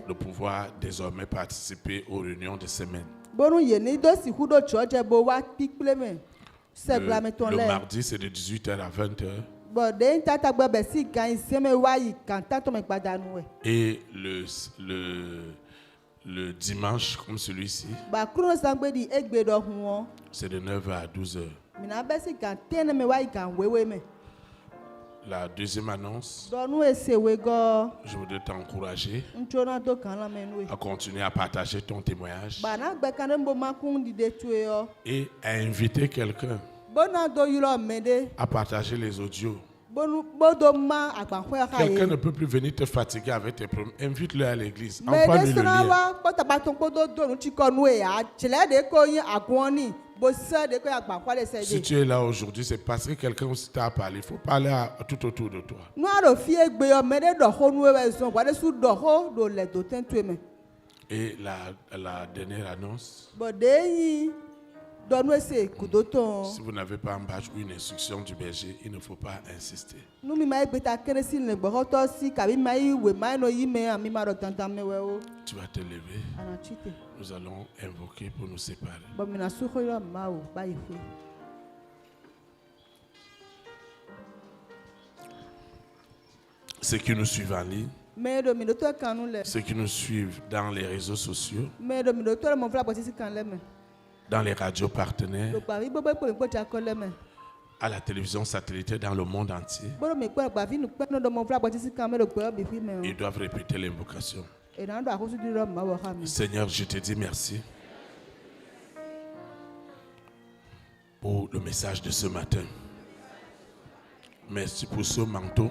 de pouvoir désormais participer aux réunions de semaine. Le mardi, c'est de 18h à 20h. Et le dimanche, comme celui-ci, c'est de 9h à 12h. La deuxième annonce, je voudrais t'encourager à continuer à partager ton témoignage et à inviter quelqu'un à partager les audios. Quelqu'un ne peut plus venir te fatiguer avec tes problèmes. Invite-le à l'église. Envoie-lui le lien. Si tu es là aujourd'hui, c'est parce que quelqu'un aussi t'a parlé. Il faut parler tout autour de toi. Et la dernière annonce, si vous n'avez pas un badge ou une instruction du berger, il ne faut pas insister. Tu vas te lever. Nous allons invoquer pour nous séparer. Ceux qui nous suivent en ligne, ceux qui nous suivent dans les réseaux sociaux, dans les radios partenaires, à la télévision satellitaire dans le monde entier, ils doivent répéter l'invocation. Seigneur, je te dis merci pour le message de ce matin. Merci pour ce manteau.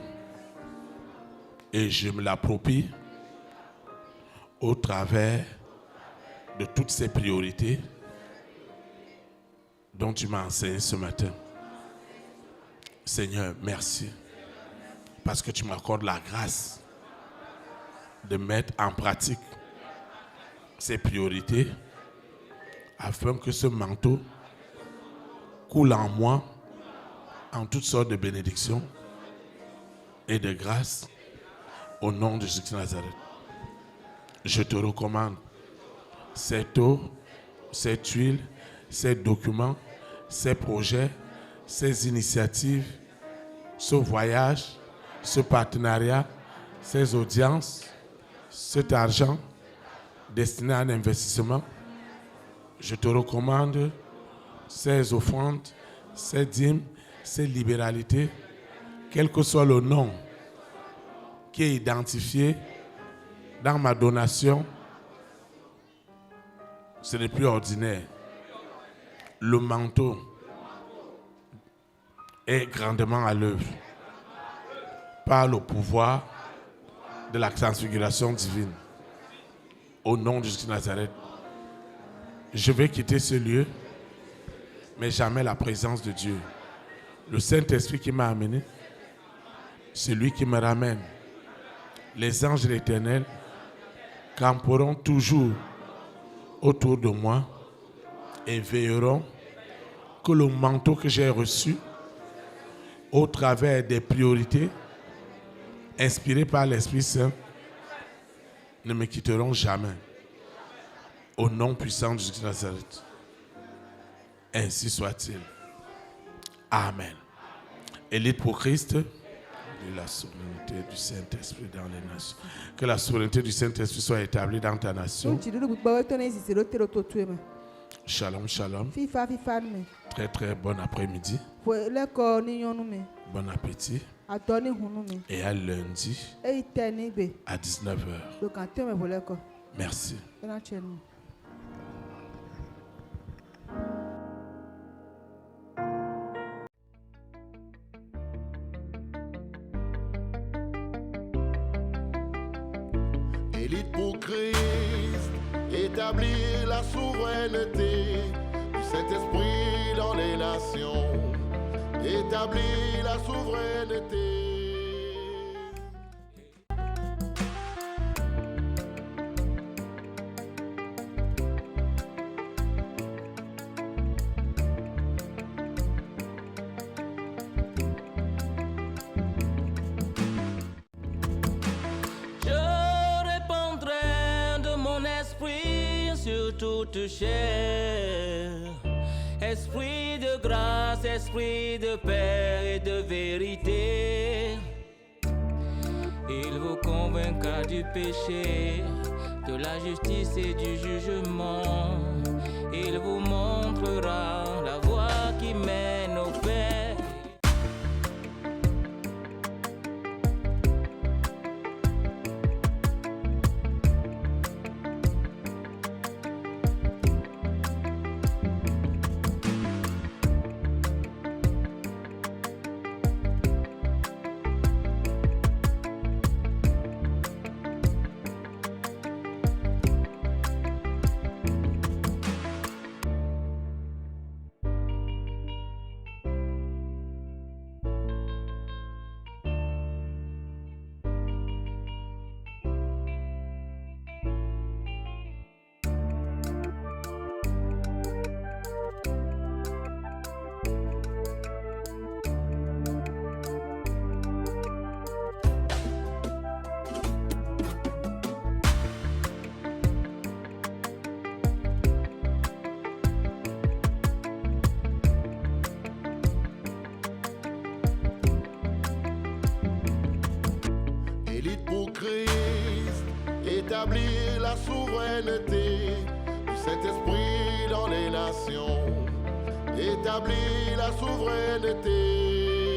Et je me l'approprie au travers de toutes ces priorités dont tu m'as enseigné ce matin. Seigneur, merci. Parce que tu m'accordes la grâce de mettre en pratique ces priorités afin que ce manteau coule en moi en toutes sortes de bénédictions et de grâces au nom de Jésus de Nazareth. Je te recommande cette eau, cette huile, ces documents, ces projets, ces initiatives, ce voyage, ce partenariat, ces audiences, cet argent destiné à un investissement. Je te recommande ces offrandes, ces dîmes, ces libéralités, quel que soit le nom qui est identifié dans ma donation. Ce n'est plus ordinaire. Le manteau est grandement à l'œuvre par le pouvoir de la transfiguration divine. Au nom de Jésus de Nazareth, je vais quitter ce lieu, mais jamais la présence de Dieu. Le Saint-Esprit qui m'a amené, c'est lui qui me ramène. Les anges de l'Éternel camperont toujours autour de moi et veilleront que le manteau que j'ai reçu au travers des priorités inspirées par l'Esprit Saint ne me quitteront jamais. Au nom puissant de Jésus de Nazareth. Ainsi soit-il. Amen. Élite pour Christ. Et la souveraineté du Saint-Esprit dans les nations. Que la souveraineté du Saint-Esprit soit établie dans ta nation. Shalom, shalom. Très, très bon après-midi. Bon appétit. Et à lundi à 19h. Merci. Élite pour Christ, établir la souveraineté du Saint-Esprit dans les nations. Établir la souveraineté. Sur toute chair, esprit de grâce, esprit de paix et de vérité, il vous convaincra du péché, de la justice et du jugement. Il vous montrera la voie qui mène au Père. Établir la souveraineté du Saint-Esprit dans les nations. Établir la souveraineté.